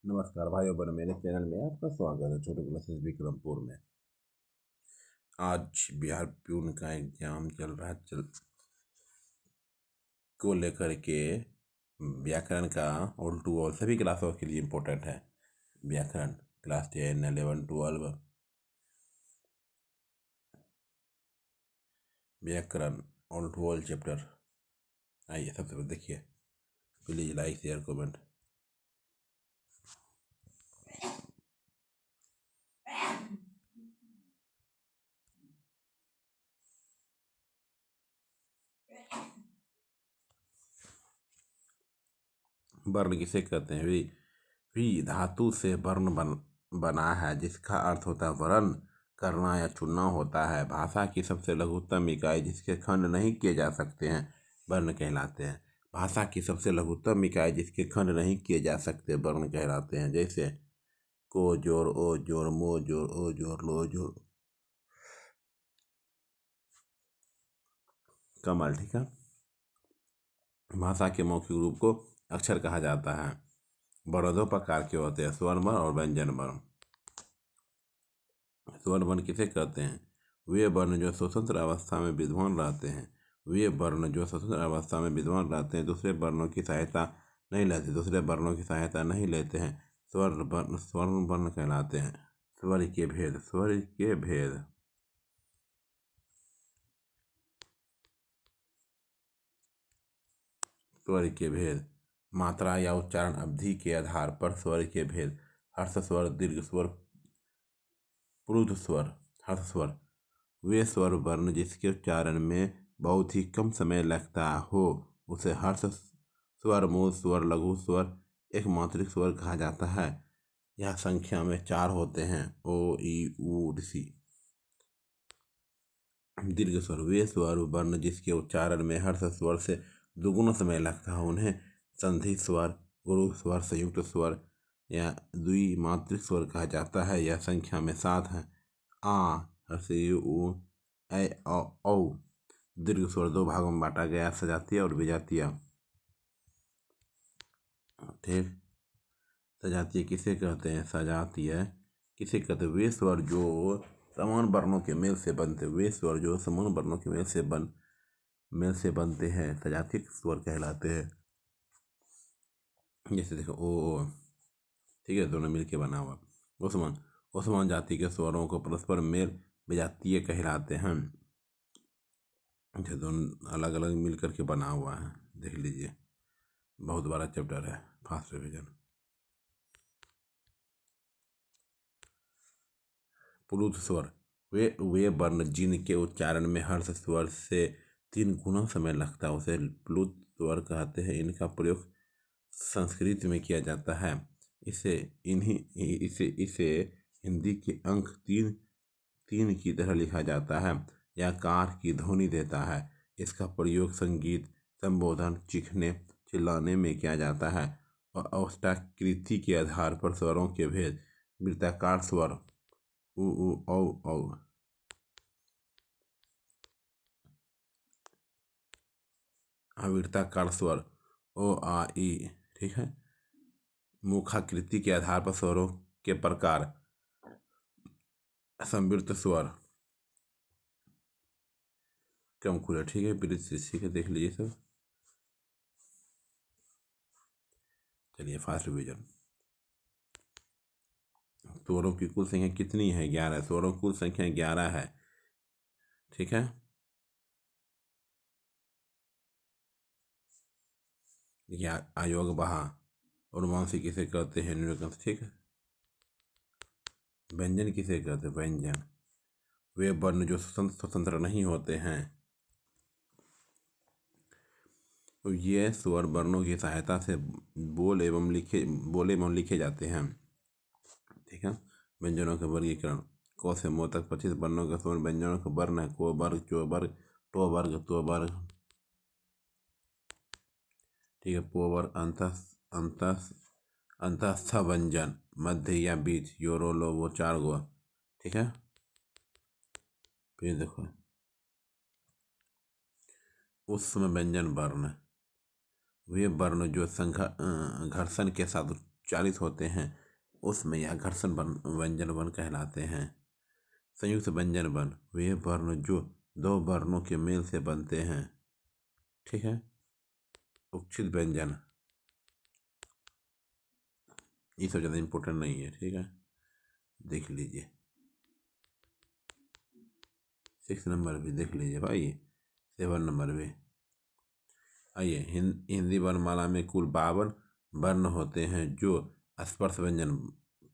नमस्कार भाइयों बहनों, मेरे चैनल में आपका स्वागत है। छोटे क्लासेस विक्रमपुर में आज बिहार प्यून का एग्जाम चल रहा है को लेकर के व्याकरण का ऑल टू ऑल सभी क्लासों के लिए इम्पोर्टेंट है। व्याकरण क्लास 10, 11, 12 व्याकरण ऑल टू ऑल चैप्टर। आइए सबसे पहले देखिए, प्लीज लाइक शेयर कमेंट। वर्ण किसे कहते हैं? वी धातु से वर्ण बना है, जिसका अर्थ होता है वर्ण करना या चुनना होता है। भाषा की सबसे लघुत्तम इकाई जिसके खंड नहीं किए जा सकते हैं वर्ण कहलाते हैं। भाषा की सबसे लघुत्तम इकाई जिसके खंड नहीं किए जा सकते वर्ण कहलाते हैं। जैसे को जोर, ओ जोर, मो जोर, ओ जोर, लो जोर, कमल। ठीक है, भाषा के मौखिक रूप को अक्षर कहा जाता है। वर्ण दो प्रकार के होते हैं, स्वर्ण वर्ण और व्यंजन वर्ण। स्वर्ण वर्ण किसे कहते हैं? वे वर्ण जो स्वतंत्र अवस्था में विद्यमान रहते हैं। वे वर्ण जो स्वतंत्र अवस्था में विद्यमान रहते हैं, दूसरे वर्णों की सहायता नहीं लेते हैं, स्वर्ण वर्ण कहलाते हैं। स्वर के भेद। स्वर के भेद मात्रा या उच्चारण अवधि के आधार पर स्वर के भेद। हर्ष स्वर, दीर्घ स्वर, प्लुत स्वर। हर्ष स्वर वे स्वर वर्ण जिसके उच्चारण में बहुत ही कम समय लगता हो उसे हर्ष स्वर, मूल स्वर, लघु स्वर, एक मात्रिक स्वर कहा जाता है। यह संख्या में 4 होते हैं, ओ, ई, उ, ऋषि। दीर्घ स्वर वे स्वर वर्ण जिसके उच्चारण में हर्ष स्वर से दुगुना समय लगता है उन्हें संधि स्वर, गुरु स्वर, संयुक्त स्वर या द्विमात्रिक स्वर कहा जाता है। यह संख्या में 7 है। आ, हर्षयु, उ, ऐ, औ। दीर्घ स्वर 2 भागों में बांटा गया, सजातीय और विजातीय। ठीक, सजातीय किसे कहते हैं? सजातीय किसे कहते हैं? वे स्वर जो समान वर्णों के मेल से बनते बनते हैं सजातीय स्वर कहलाते हैं। जैसे देखो ओ, ठीक है, दोनों मिल के बना हुआ। उस्मान जाति के स्वरों को परस्पर मेल विजातीय कहलाते हैं। दोनों अलग अलग मिल करके बना हुआ है, देख लीजिए, बहुत बड़ा चैप्टर है, फास्ट रिवीजन। प्लुत स्वर वे वर्ण जिनके उच्चारण में हर्ष स्वर से 3 गुना समय लगता है उसे प्लुत स्वर कहते हैं। इनका प्रयोग संस्कृत में किया जाता है। इसे हिंदी के अंक 3 की तरह लिखा जाता है। यह कार की ध्वनि देता है। इसका प्रयोग संगीत, संबोधन, चीखने, चिल्लाने में किया जाता है। और अवस्थाकृति के आधार पर स्वरों के भेद। वृत्ताकार स्वर उ, औ, औ। अवृत्ताकार स्वर ओ, आ, ई। ठीक है, मुखाकृति के आधार पर स्वरों के प्रकार। संवृत्त स्वर कम खुला। ठीक है, ठीक है, देख लीजिए सब। चलिए फास्ट रिवीजन। स्वरों की कुल संख्या कितनी है? 11। स्वरों की कुल संख्या 11 है। ठीक है, आयोग बहा और अनुवांशिक किसे कहते हैं? न्यूनतम। ठीक है, व्यंजन किसे कहते हैं? व्यंजन वे वर्ण जो स्वतंत्र नहीं होते हैं। तो ये स्वर वर्णों की सहायता से बोले एवं लिखे जाते हैं। ठीक है, व्यंजनों के वर्गीकरण। क से मो तक 25 वर्णों का स्वर व्यंजनों का वर्ण है। को वर्ग, चो वर्ग, टो वर्ग, तो वर्ग। ठीक है, पो वर्ग, अंतस्थ व्यंजन, मध्य या बीच, योरो, लो, वो 4 गो। ठीक है, फिर देखो उष्म व्यंजन वर्ण वे वर्ण जो घर्षण के साथ 40 होते हैं उसमें यह घर्षण व्यंजन वर्ण कहलाते हैं। संयुक्त व्यंजन वर्ण वे वर्ण जो दो वर्णों के मेल से बनते हैं। ठीक है। उपक्षित व्यंजन ये सब ज़्यादा इम्पोर्टेंट नहीं है। ठीक है, देख लीजिए 6 नंबर भी देख लीजिए भाई, 7 नंबर भी। आइए, हिंदी वर्णमाला में कुल 52 वर्ण होते हैं जो स्पर्श व्यंजन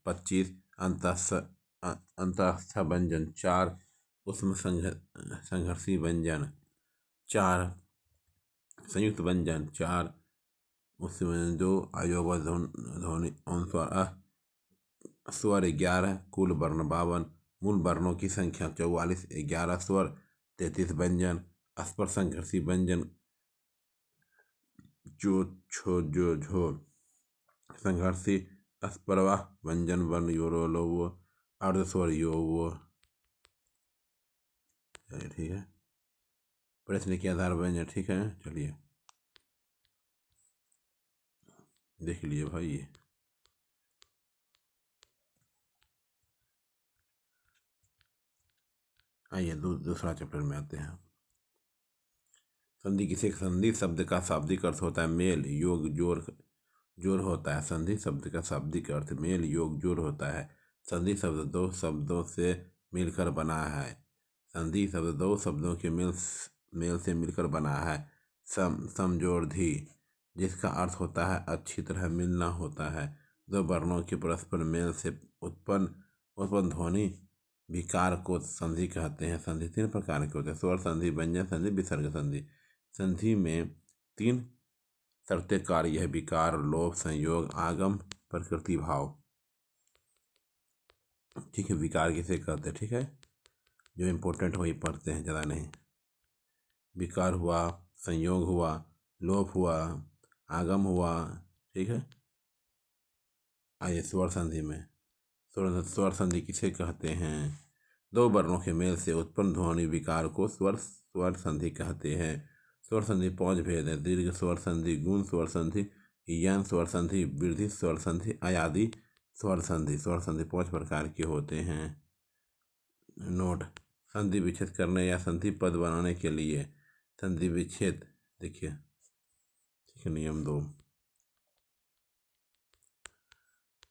25, अंतस्थ व्यंजन 4, उसमें संघर्षी व्यंजन 4, संयुक्त व्यंजन 4, उसमें 2 अयोगवत ध्वनि अनुस्वार स्वर 11, कुल वर्ण 52, मूल वर्णों की संख्या 44, 11 स्वर, 33 व्यंजन, स्पर्श संघर्षी व्यंजन जो छो जो झो, संघर्षी अस्परवा व्यंजन वर्ण योरो लो वो, अर्धस्वर यो वो। ठीक है, प्रश्न के आधार व्यंजन। ठीक है, चलिए देख लीजिए भाई ये। आइए दूसरा चैप्टर में आते हैं। संधि किसी संधि शब्द का शाब्दिक अर्थ होता है मेल, योग, जोर, जोर होता है। संधि शब्द का शाब्दिक अर्थ मेल, योग, जोर होता है। संधि शब्द दो शब्दों से मिलकर बना है। संधि शब्द दो शब्दों के मेल से मिलकर बना है। समजोर्धि जिसका अर्थ होता है अच्छी तरह मिलना होता है। दो वर्णों के परस्पर मेल से उत्पन्न ध्वनि विकार को संधि कहते हैं। संधि 3 प्रकार के होते हैं: स्वर संधि, व्यंजन संधि, विसर्ग संधि। संधि में 3 शर्तें कार्य है: विकार, लोभ, संयोग, आगम, प्रकृति भाव। ठीक है, विकार किसे कहते हैं? ठीक है, जो इम्पोर्टेंट वही पढ़ते हैं, ज़्यादा नहीं। विकार हुआ, संयोग हुआ, लोभ हुआ, आगम हुआ। ठीक है, आइए स्वर संधि में। स्वर संधि किसे कहते हैं? दो वर्णों के मेल से उत्पन्न ध्वनि विकार को स्वर संधि कहते हैं। स्वर संधि 5 भेद है: दीर्घ स्वर संधि, गुण स्वर संधि, यन स्वर संधि, वृद्धि स्वर संधि, अयादि स्वर संधि। स्वर संधि 5 प्रकार के होते हैं। नोट: संधि विच्छेद करने या संधि पद बनाने के लिए संधि विच्छेद देखिए। ठीक है, नियम 2।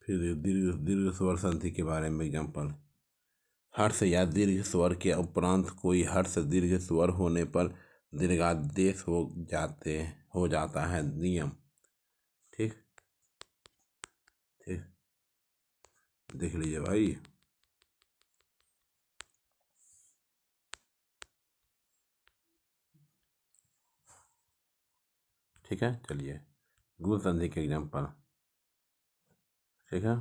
फिर दीर्घ स्वर संधि के बारे में एग्जाम्पल: हर्ष या दीर्घ स्वर के उपरांत कोई हर्ष दीर्घ स्वर होने पर दीर्घादेश हो जाता है। नियम। ठीक ठीक, देख लीजिए भाई। ठीक है, चलिए गुण संधि के एग्जाम्पल। ठीक है,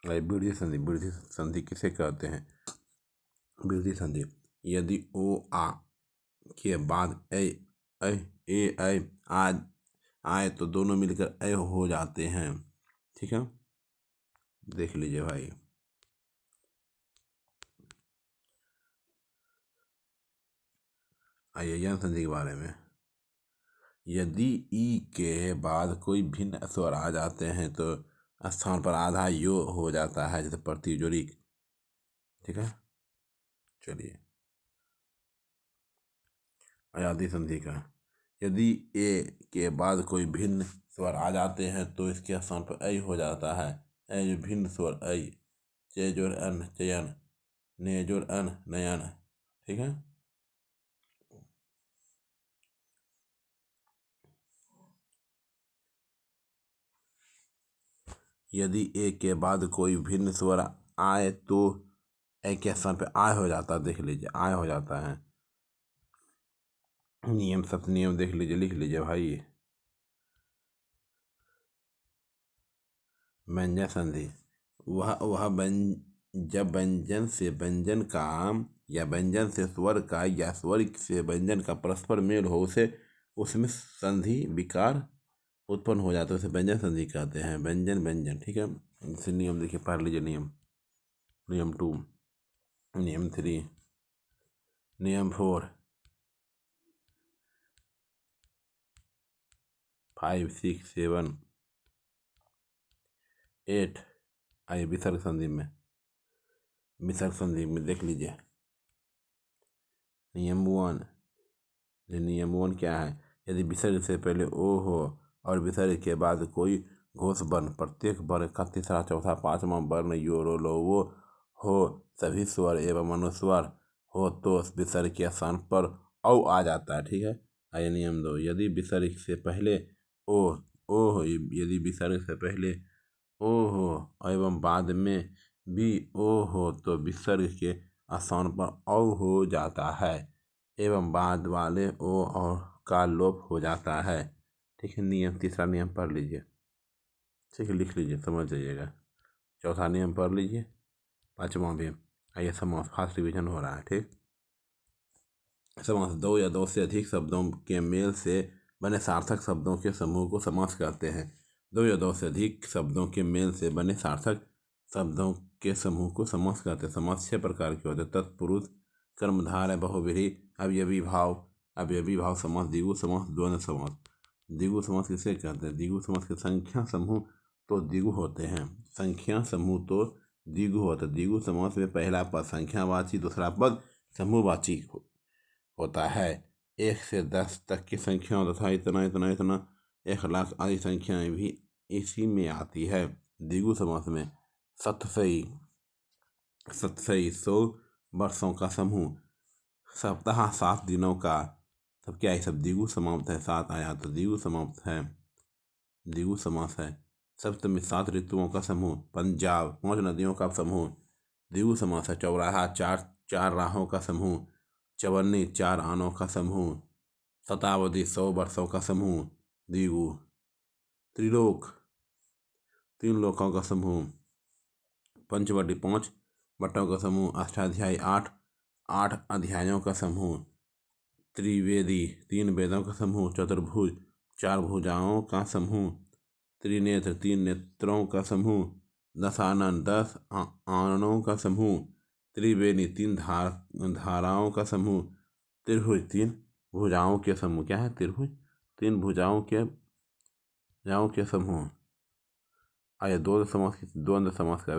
वृद्धि संधि। वृद्धि संधि किसे कहते हैं? वृद्धि संधि यदि ओ आ के बाद ए आए तो दोनों मिलकर ए हो जाते हैं। ठीक है, देख लीजिए भाई। आइए यन संधि के बारे में। यदि ई के बाद कोई भिन्न स्वर आ जाते हैं तो स्थान पर आधा यो हो जाता है, जैसे प्रतियोरी। ठीक है, चलिए अयादि संधि का। यदि ए के बाद कोई भिन्न स्वर आ जाते हैं तो इसके स्थान पर ऐ हो जाता है। ऐ जो भिन्न स्वर ऐ, चे जोर अन चयन, ने जोर अन नयन। ठीक है, यदि ए के बाद कोई भिन्न स्वर आए तो ए के स्थान पे आय हो जाता है। देख लीजिए, आय हो जाता है। नियम सब नियम देख लीजिए, लिख लीजिए भाई। व्यंजन संधि जब व्यंजन से व्यंजन का या व्यंजन से स्वर का या स्वर से व्यंजन का परस्पर मेल हो उसे उसमें संधि विकार उत्पन्न हो जाता है, उसे व्यंजन संधि कहते हैं। व्यंजन व्यंजन। ठीक है, इसे नियम देखिए, पढ़ लीजिए। नियम 2, नियम 3, नियम 4, 5, 6, 7, 8। आइए विसर्ग संधि में देख लीजिए नियम 1। नियम 1 क्या है? यदि विसर्ग से पहले ओ हो और विसर्ग के बाद कोई घोष वर्ण, प्रत्येक वर्ण का तीसरा, चौथा, पांचवा वर्ण यो रो लो वो हो, सभी स्वर एवं अनुस्वर हो तो विसर्ग के स्थान पर औ आ जाता है। ठीक है। आइए नियम 2। यदि विसर्ग से पहले ओ हो, यदि विसर्ग से पहले ओ हो एवं बाद में भी ओ हो तो विसर्ग के स्थान पर औ हो जाता है एवं बाद वाले ओ और का लोप हो जाता है। ठीक है। तीसरा नियम पढ़ लीजिए। ठीक है, लिख लीजिए, समझ जाइएगा। चौथा नियम पढ़ लीजिए, पांचवा भी। आइए समास, फास्ट रिविजन हो रहा है। ठीक। समास 2 या 2 से अधिक शब्दों के मेल से बने सार्थक शब्दों के समूह को समास कहते हैं। 2 या 2 से अधिक शब्दों के मेल से बने सार्थक शब्दों के समूह को समास कहते हैं। समास 6 प्रकार के होते हैं: तत्पुरुष, कर्मधारय, बहुव्रीहि, अवयवी भाव समास, द्विगु समास, द्वंद्व समास। द्विगु समास किसे कहते हैं? द्विगु समास के संख्या समूह तो द्विगु होते हैं। संख्या समूह तो द्विगु होता है। द्विगु समास में पहला पद संख्यावाची, दूसरा पद समूहवाची होता है। 1 से 10 तक की संख्याओं तथा इतना इतना इतना 1 लाख आदि संख्याएं भी इसी में आती है। द्विगु समास में सतसई 100 वर्षों का समूह, सप्ताह 7 दिनों का, सब क्या है? सब द्विगु समाप्त है। 7 आया तो द्विगु समाप्त है, द्विगु समास है। सप्तमी 7 ऋतुओं का समूह, पंजाब 5 नदियों का समूह, द्विगु समास है। चौराहा 4 राहों का समूह, चवन्नी 4 आनों का समूह, शताब्दी 100 वर्षों का समूह, द्विगु। त्रिलोक 3 लोकों का समूह, पंचवटी 5 बटों का समूह, अष्टाध्यायी 8 अध्यायों का समूह, त्रिवेदी 3 वेदों का समूह, चतुर्भुज 4 भुजाओं का समूह, त्रिनेत्र 3 नेत्रों का समूह, दशानन 10 आननों का समूह, त्रिवेणी 3 धाराओं का समूह, त्रिभुज 3 भुजाओं के समूह। क्या है? त्रिभुज 3 भुजाओं के समूह। आइए द्वंद्व समास का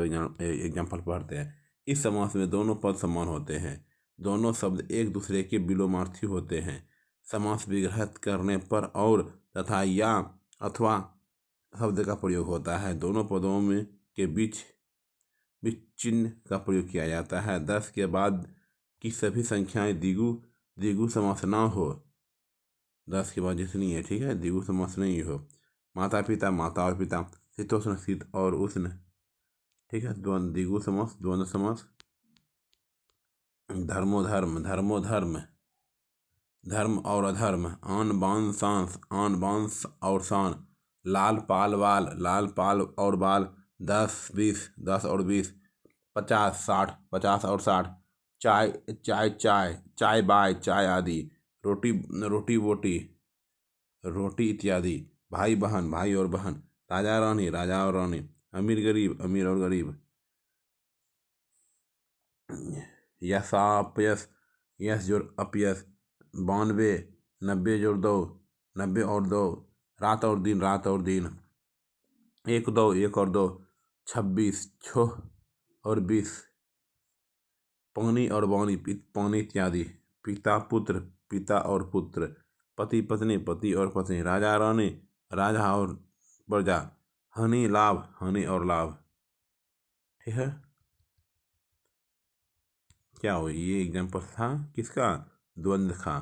एग्जाम्पल पढ़ते हैं। इस समास में दोनों पद समान होते हैं, दोनों शब्द एक दूसरे के विलोमार्थी होते हैं। समास विग्रह करने पर और तथा या अथवा शब्द का प्रयोग होता है। दोनों पदों में के बीच चिन्ह का प्रयोग किया जाता है। 10 के बाद की सभी संख्याएं द्विगु समास ना हो। 10 के बाद जितनी है, ठीक है, द्विगु समास नहीं हो। माता पिता, माता और पिता, शीतोष्ण शीत और उष्ण। ठीक है। द्विगु समास, द्वंद्व समास। धर्मोधर्म, धर्मोधर्म, धर्म और अधर्म, आन बान सांस, आन बान और शान, लाल पाल वाल, लाल पाल और बाल, 10 20, 10 और 20, 50 60, 50 और 60, चाय चाय चाय, चाय बाय, चाय आदि, रोटी रोटी बोटी, रोटी इत्यादि, भाई बहन, भाई और बहन, राजा रानी, राजा और रानी, अमीर गरीब, अमीर और गरीब, यशापयश, यश जोड़ अपयश, 92 90 जोड़ 2, 90 और 2, रात और दिन, रात और दिन, 1 2 1 और 2, 26 6 और 20, पानी और वाणी, पानी इत्यादि, पिता पुत्र, पिता और पुत्र, पति पत्नी, पति और पत्नी, राजा रानी, राजा और प्रजा, हानि लाभ, हानि और लाभ। ठीक है। क्या हो? ये एग्जाम्पल था किसका? द्वंद्व का।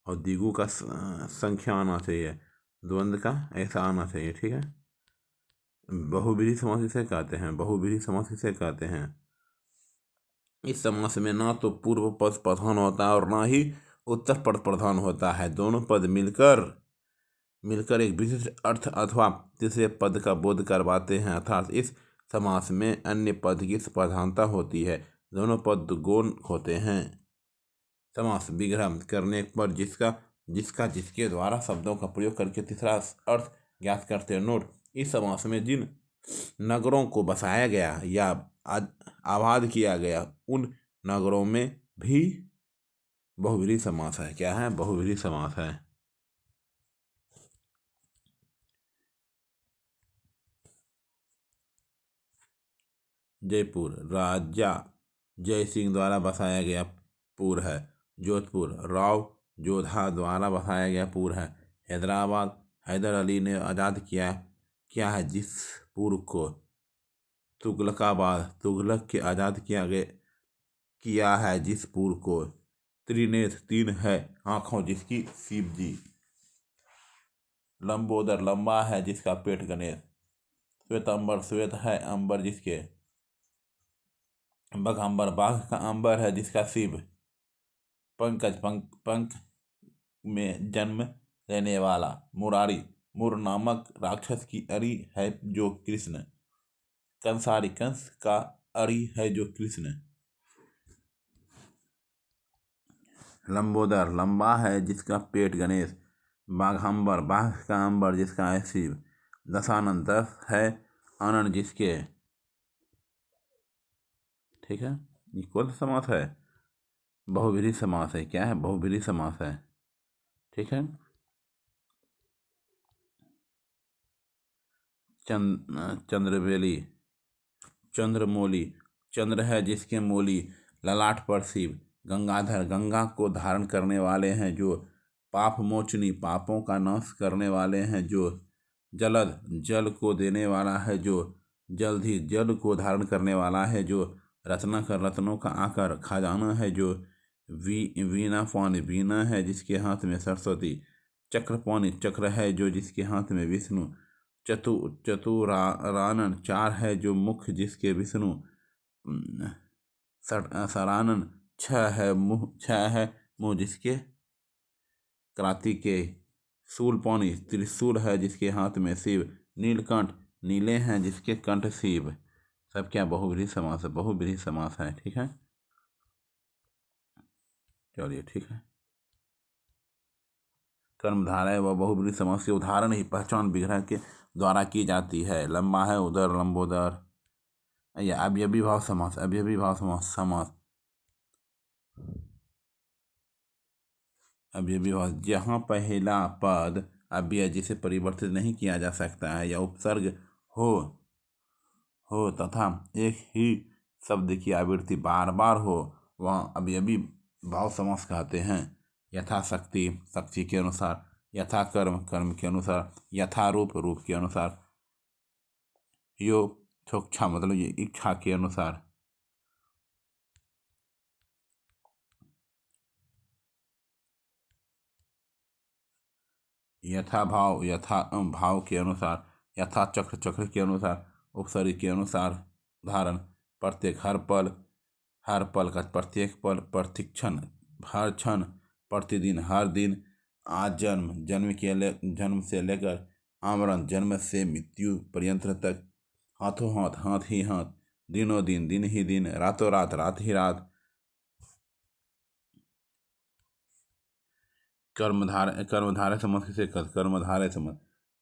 और द्विगु का संख्या आना चाहिए, द्वंद्व का ऐसा आना चाहिए। ठीक है। बहुव्रीहि समास किसे कहते हैं? बहुव्रीहि समास किसे कहते हैं? इस समास में ना तो पूर्व पद प्रधान होता है और ना ही उत्तर पद प्रधान होता है। दोनों पद मिलकर एक विशिष्ट अर्थ अथवा तीसरे पद का बोध करवाते हैं, अर्थात इस समास में अन्य पद की प्रधानता होती है। दोनों पद गौण होते हैं। समास विग्रह करने पर जिसके द्वारा शब्दों का प्रयोग करके तीसरा अर्थ ज्ञात करते हैं। नोट: इस समास में जिन नगरों को बसाया गया या आबाद किया गया उन नगरों में भी बहुव्रीहि समास है। क्या है? बहुव्रीहि समास है। जयपुर राजा जय सिंह द्वारा बसाया गया पुर है। जोधपुर राव जोधा द्वारा बसाया गया पुर है। हैदराबाद हैदर अली ने आज़ाद किया क्या है जिस पुर को। तुगलकाबाद तुगलक के आज़ाद किया है जिस पुर को। त्रिनेत्र तीन है आँखों जिसकी शिव जी। लंबोदर लंबा है जिसका पेट गणेश। श्वेतांबर श्वेत है अंबर जिसके। बघांबर बाघ का अंबर है जिसका शिव। पंकज पंख में जन्म लेने वाला। मुरारी मुर नामक राक्षस की अरी है जो कृष्ण। कंसारी कंस का अरी है जो कृष्ण। लंबोदर लंबा है जिसका पेट गणेश। बाघांबर बाघ का अंबर जिसका है शिव। दशानन 10 है आनंद जिसके। ठीक है, ये कौन सा समास है। बहुब्रीहि समास है। क्या है, बहुब्रीहि समास है। ठीक है। चंद्रवेली चंद्रमौली चंद्र है जिसके मौली। ललाट पर शिव। गंगाधर गंगा को धारण करने वाले हैं जो। पाप मोचनी पापों का नाश करने वाले हैं जो। जलद जल को देने वाला है जो। जल्दी जल को धारण करने वाला है जो। रत्नाकर रत्नों का आकर खजाना है जो। वीणा पानी वीणा है जिसके हाथ में सरस्वती। चक्र पानी चक्र है जो जिसके हाथ में विष्णु। चतुरानन 4 है जो मुख जिसके विष्णु। सरानन 6 है मुँह जिसके कार्तिकेय। शूलपाणि त्रिशूल है जिसके हाथ में शिव। नीलकंठ नीले हैं जिसके कंठ शिव। सब क्या बहुब्रीहि समास है। बहुब्रीहि समास है। ठीक है, चलिए ठीक है। कर्मधारय व बहुब्रीहि समास के उदाहरण ही पहचान विग्रह के द्वारा की जाती है। लंबा है उदर लंबोदर। या अवयवी भाव समास अवयवी भाव समास अवयवी भाव जहाँ पहला पद अव्यय जिसे परिवर्तित नहीं किया जा सकता है या उपसर्ग हो तथा एक ही शब्द की आवृत्ति बार बार हो वहाँ अवयवी भाव समास कहते हैं। यथाशक्ति शक्ति के अनुसार। यथा कर्म कर्म के अनुसार। यथा रूप रूप के अनुसार। योक्षोक्षा मतलब ये इच्छा के अनुसार। यथा भाव यथा भाव के अनुसार। यथा चक्र चक्र के अनुसार। उपसर्ग के अनुसार। उदाहरण प्रत्येक हर पल का प्रत्येक पल। प्रतिक्षण हर क्षण। प्रतिदिन हर दिन। आज जन्म से लेकर आमरण जन्म से मृत्यु पर्यंत तक। हाथों हाथ हाथ ही हाथ। दिनों दिन दिन ही दिन। रातों रात रात ही रात। कर्मधारय समास किसे कहते।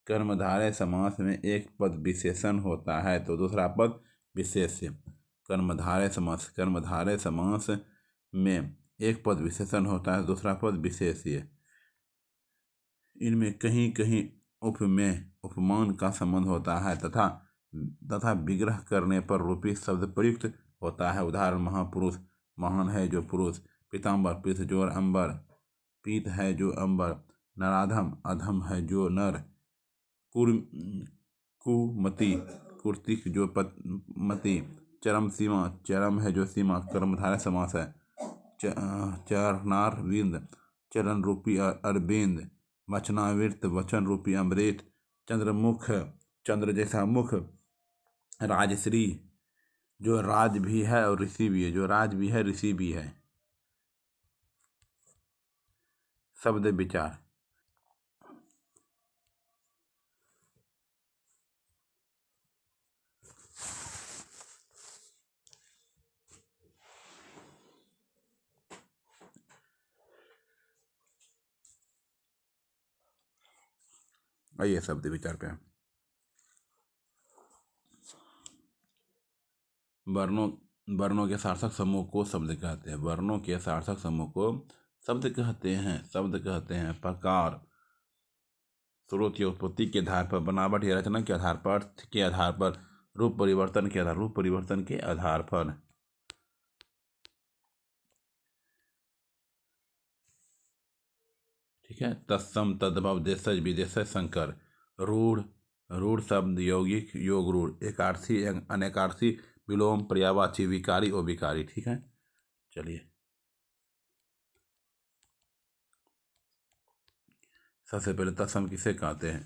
कर्मधारय समास में एक पद विशेषण होता है तो दूसरा पद विशेष्य। कर्मधारय समास में एक पद विशेषण होता है दूसरा पद विशेष्य। इनमें कहीं कहीं उपमान का संबंध होता है तथा विग्रह करने पर रूपी शब्द प्रयुक्त होता है। उदाहरण महापुरुष महान है जो पुरुष। पीताम्बर पीत जोर अंबर पीत है जो अंबर। नराधम अधम है जो नर। कुमति कुर्तिक जो मति। चरम सीमा चरम है जो सीमा। कर्मधारय समास है। चरणारविंद चरण रूपी अरविंद। वचनावृत वचन रूपी अमृत। चंद्रमुख चंद्र जैसा मुख। राजश्री जो राज भी है और ऋषि भी है। जो राज भी है ऋषि भी है। शब्द विचार आइए शब्द विचार पे। वर्णों के सार्थक समूह को शब्द कहते हैं। वर्णों के सार्थक समूह को शब्द कहते हैं। प्रकार स्रोत या उत्पत्ति के आधार पर। बनावट या रचना के आधार पर। अर्थ के आधार पर। रूप परिवर्तन के आधार, रूप परिवर्तन के आधार पर। ठीक है। तत्सम, तद्भव, देशज, विदेशज, संकर। रूढ़, रूढ़ शब्द यौगिक, योग रूढ़, एकार्थी, अनेकार्थी, विलोम, पर्यायवाची, विकारी और विकारी। ठीक है, चलिए सबसे पहले तत्सम किसे कहते हैं?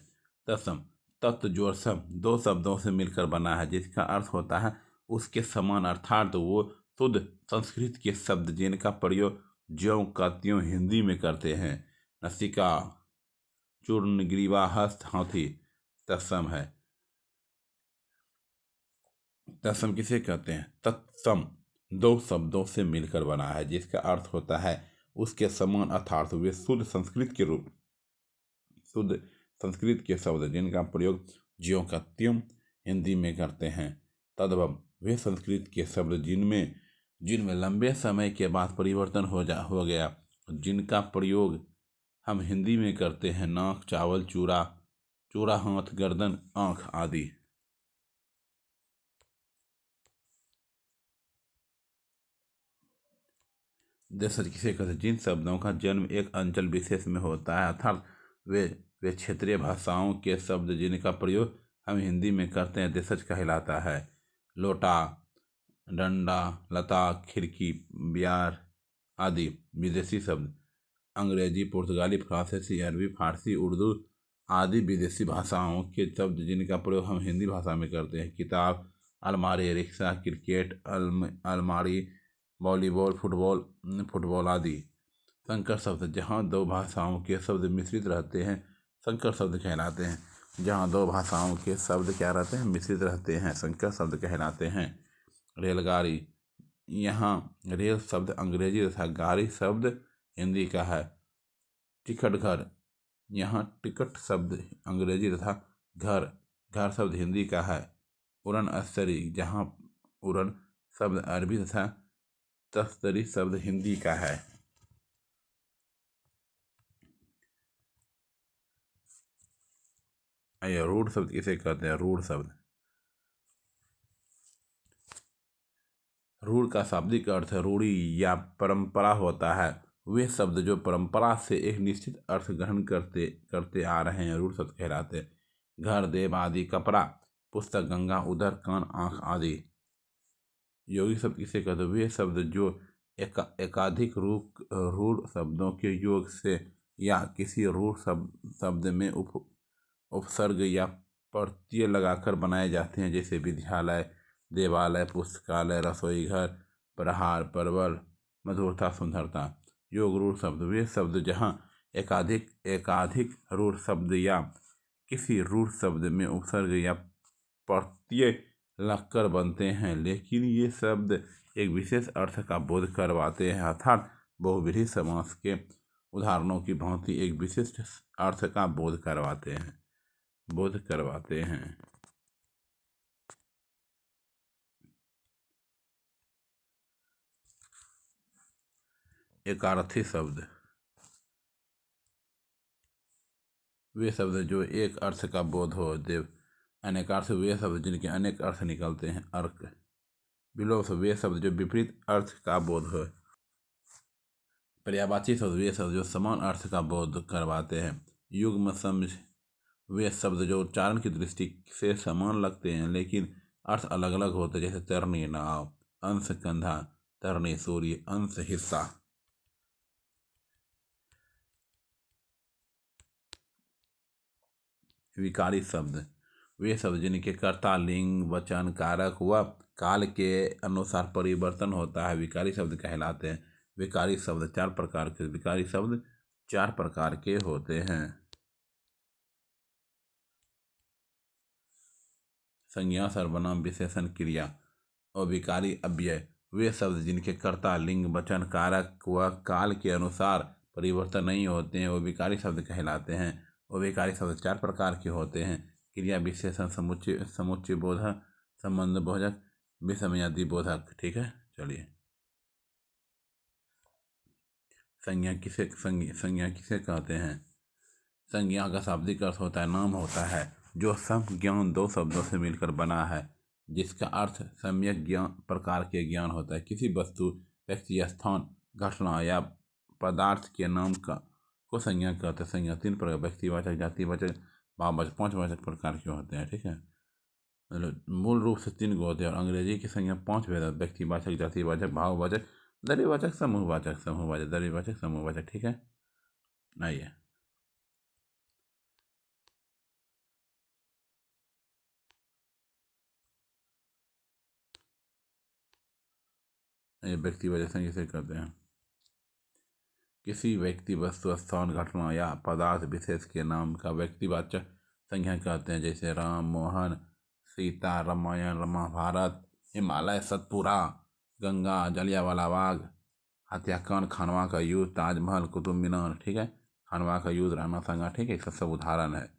तत्सम तत्व जो शब्द दो शब्दों से मिलकर बना है, जिसका अर्थ होता है उसके समान, अर्थात वो शुद्ध संस्कृत के शब्द जिनका प्रयोग ज्यों का त्यों हिंदी में करते हैं। नसिका, चूर्ण, ग्रीवा, हस्त, हाथी तत्सम है। तत्सम किसे कहते हैं? तत्सम दो शब्दों से मिलकर बना है, जिसका अर्थ होता है उसके समान, अर्थात वे शुद्ध संस्कृत के रूप, शुद्ध संस्कृत के शब्द जिनका प्रयोग ज्यों का त्यों हिंदी में करते हैं। तद्भव वे संस्कृत के शब्द जिनमें लंबे समय के बाद परिवर्तन हो गया, जिनका प्रयोग हम हिंदी में करते हैं। नाक, चावल, चूड़ा, चूड़ा, हाथ, गर्दन, आँख आदि। देशज किसे कहते हैं? जिन शब्दों का जन्म एक अंचल विशेष में होता है, अर्थात वे क्षेत्रीय भाषाओं के शब्द जिनका प्रयोग हम हिंदी में करते हैं, देशज कहलाता है। लोटा, डंडा, लता, खिड़की, बियार आदि विदेशी शब्द अंग्रेजी, पुर्तगाली, फ्रांसीसी, अरबी, फारसी, उर्दू आदि विदेशी भाषाओं के शब्द जिनका प्रयोग हम हिंदी भाषा में करते हैं। किताब, अलमारी, रिक्शा, क्रिकेट, अलमारी, वॉलीबॉल, फुटबॉल आदि। संकर शब्द जहाँ दो भाषाओं के शब्द मिश्रित रहते हैं, संकर शब्द कहलाते हैं। जहाँ दो भाषाओं के शब्द क्या रहते हैं? मिश्रित रहते हैं, संकर शब्द कहलाते हैं। रेलगाड़ी, यहाँ रेल शब्द अंग्रेजी तथा गाड़ी शब्द हिंदी का है। टिकट घर, यहाँ टिकट शब्द अंग्रेजी तथा घर शब्द हिंदी का है। उड़न अस्तरी, जहाँ उड़न शब्द अरबी तथा तस्तरी शब्द हिंदी का है। रूढ़ शब्द किसे कहते हैं? रूढ़ शब्द, रूढ़ का शाब्दिक अर्थ रूढ़ी या परंपरा होता है। वे शब्द जो परंपरा से एक निश्चित अर्थ ग्रहण करते आ रहे हैं, रूढ़ शब्द कहलाते हैं। घर, देव आदि, कपड़ा, पुस्तक, गंगा, उदर, कान, आँख आदि। योगी शब्द किसे कहते हैं? वे शब्द जो एकाधिक रूढ़ शब्दों के योग से या किसी रूढ़ शब्द में उपसर्ग या प्रत्यय लगाकर बनाए जाते हैं, जैसे विद्यालय, देवालय, पुस्तकालय, रसोई घर, प्रहार, परवल, मधुरता, सुंदरता। योग रूढ़ शब्द वे शब्द जहाँ एकाधिक रूढ़ शब्द या किसी रूढ़ शब्द में उपसर्ग या प्रत्यय लगकर बनते हैं, लेकिन ये शब्द एक विशेष अर्थ का बोध करवाते हैं, अर्थात बहुव्रीहि समास के उदाहरणों की भांति एक विशिष्ट अर्थ का बोध करवाते हैं। एकार्थी शब्द वे शब्द जो एक अर्थ का बोध हो। देव अनेकार्थी वे शब्द जिनके अनेक अर्थ निकलते हैं। अर्क विलोम वे शब्द जो विपरीत अर्थ का बोध हो। पर्यायवाची शब्द वे शब्द जो समान अर्थ का बोध करवाते हैं। युग्म समझ वे शब्द जो उच्चारण की दृष्टि से समान लगते हैं, लेकिन अर्थ अलग अलग होते हैं, जैसे तरनी, नाव, अंश, कंधा, तरनी, सूर्य, अंश, हिस्सा। विकारी शब्द वे शब्द जिनके कर्ता, लिंग, वचन, कारक व काल के अनुसार परिवर्तन होता है, विकारी शब्द कहलाते हैं। विकारी शब्द चार प्रकार के होते हैं। संज्ञा, सर्वनाम, विशेषण, क्रिया और विकारी अव्यय वे शब्द जिनके कर्ता, लिंग, वचन, कारक व काल के अनुसार परिवर्तन नहीं होते हैं, वो विकारी शब्द कहलाते हैं। और विकारी शब्द चार प्रकार के होते हैं: क्रिया, विशेषण, समुच्चय बोधक, संबंध बोधक, विषमयादि बोधक। ठीक है, चलिए संज्ञा किसे कहते हैं? संज्ञा का शाब्दिक अर्थ होता है नाम होता है जो सम ज्ञान दो शब्दों से मिलकर बना है, जिसका अर्थ सम्यक ज्ञान प्रकार के ज्ञान होता है। किसी वस्तु, व्यक्ति, स्थान, घटना या पदार्थ के नाम को संज्ञा कहते हैं। संज्ञा 3 प्रकार: व्यक्तिवाचक, जातिवाचक, भाववाचक। 5 वाचक प्रकार के होते हैं। ठीक है, मतलब मूल रूप से 3 गो होते हैं और अंग्रेजी की संज्ञा 5 भेद: व्यक्तिवाचक, जातिवाचक, भाववाचक, द्रव्यवाचक, समूहवाचक। समूहवाचक, द्रव्यवाचक, समूहवाचक। ठीक है, आइए व्यक्तिवाचक संज्ञा से करते हैं। किसी व्यक्ति, वस्तु, स्थान, घटना या पदार्थ विशेष के नाम का व्यक्तिवाचक संज्ञा कहते हैं। जैसे राम, मोहन, सीता, रामायण, महाभारत, हिमालय, सतपुरा, गंगा, जलियांवाला बाग, हत्याकांड, खानवा का युद्ध, ताजमहल, कुतुब मीनार। ठीक है, खानवा का युद्ध, राणा संगा। ठीक है, इसका सब उदाहरण है।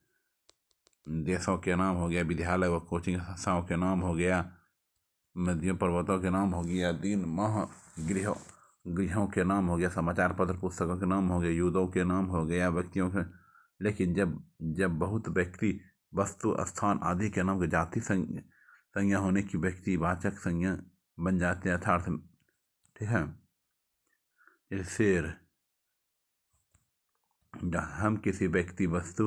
देशों के नाम हो गया, विद्यालय व कोचिंग संस्थाओं के नाम हो गया, नदियों पर्वतों के नाम हो गया, दिन माह गृहों के नाम हो गया, समाचार पत्र पुस्तकों के नाम हो गए, युद्धों के नाम हो गया, व्यक्तियों के। लेकिन जब बहुत व्यक्ति, वस्तु, स्थान आदि के नाम के जाति संज्ञा होने की व्यक्तिवाचक संज्ञा बन जाते हैं अर्थात। ठीक है, शेर, हम किसी व्यक्ति वस्तु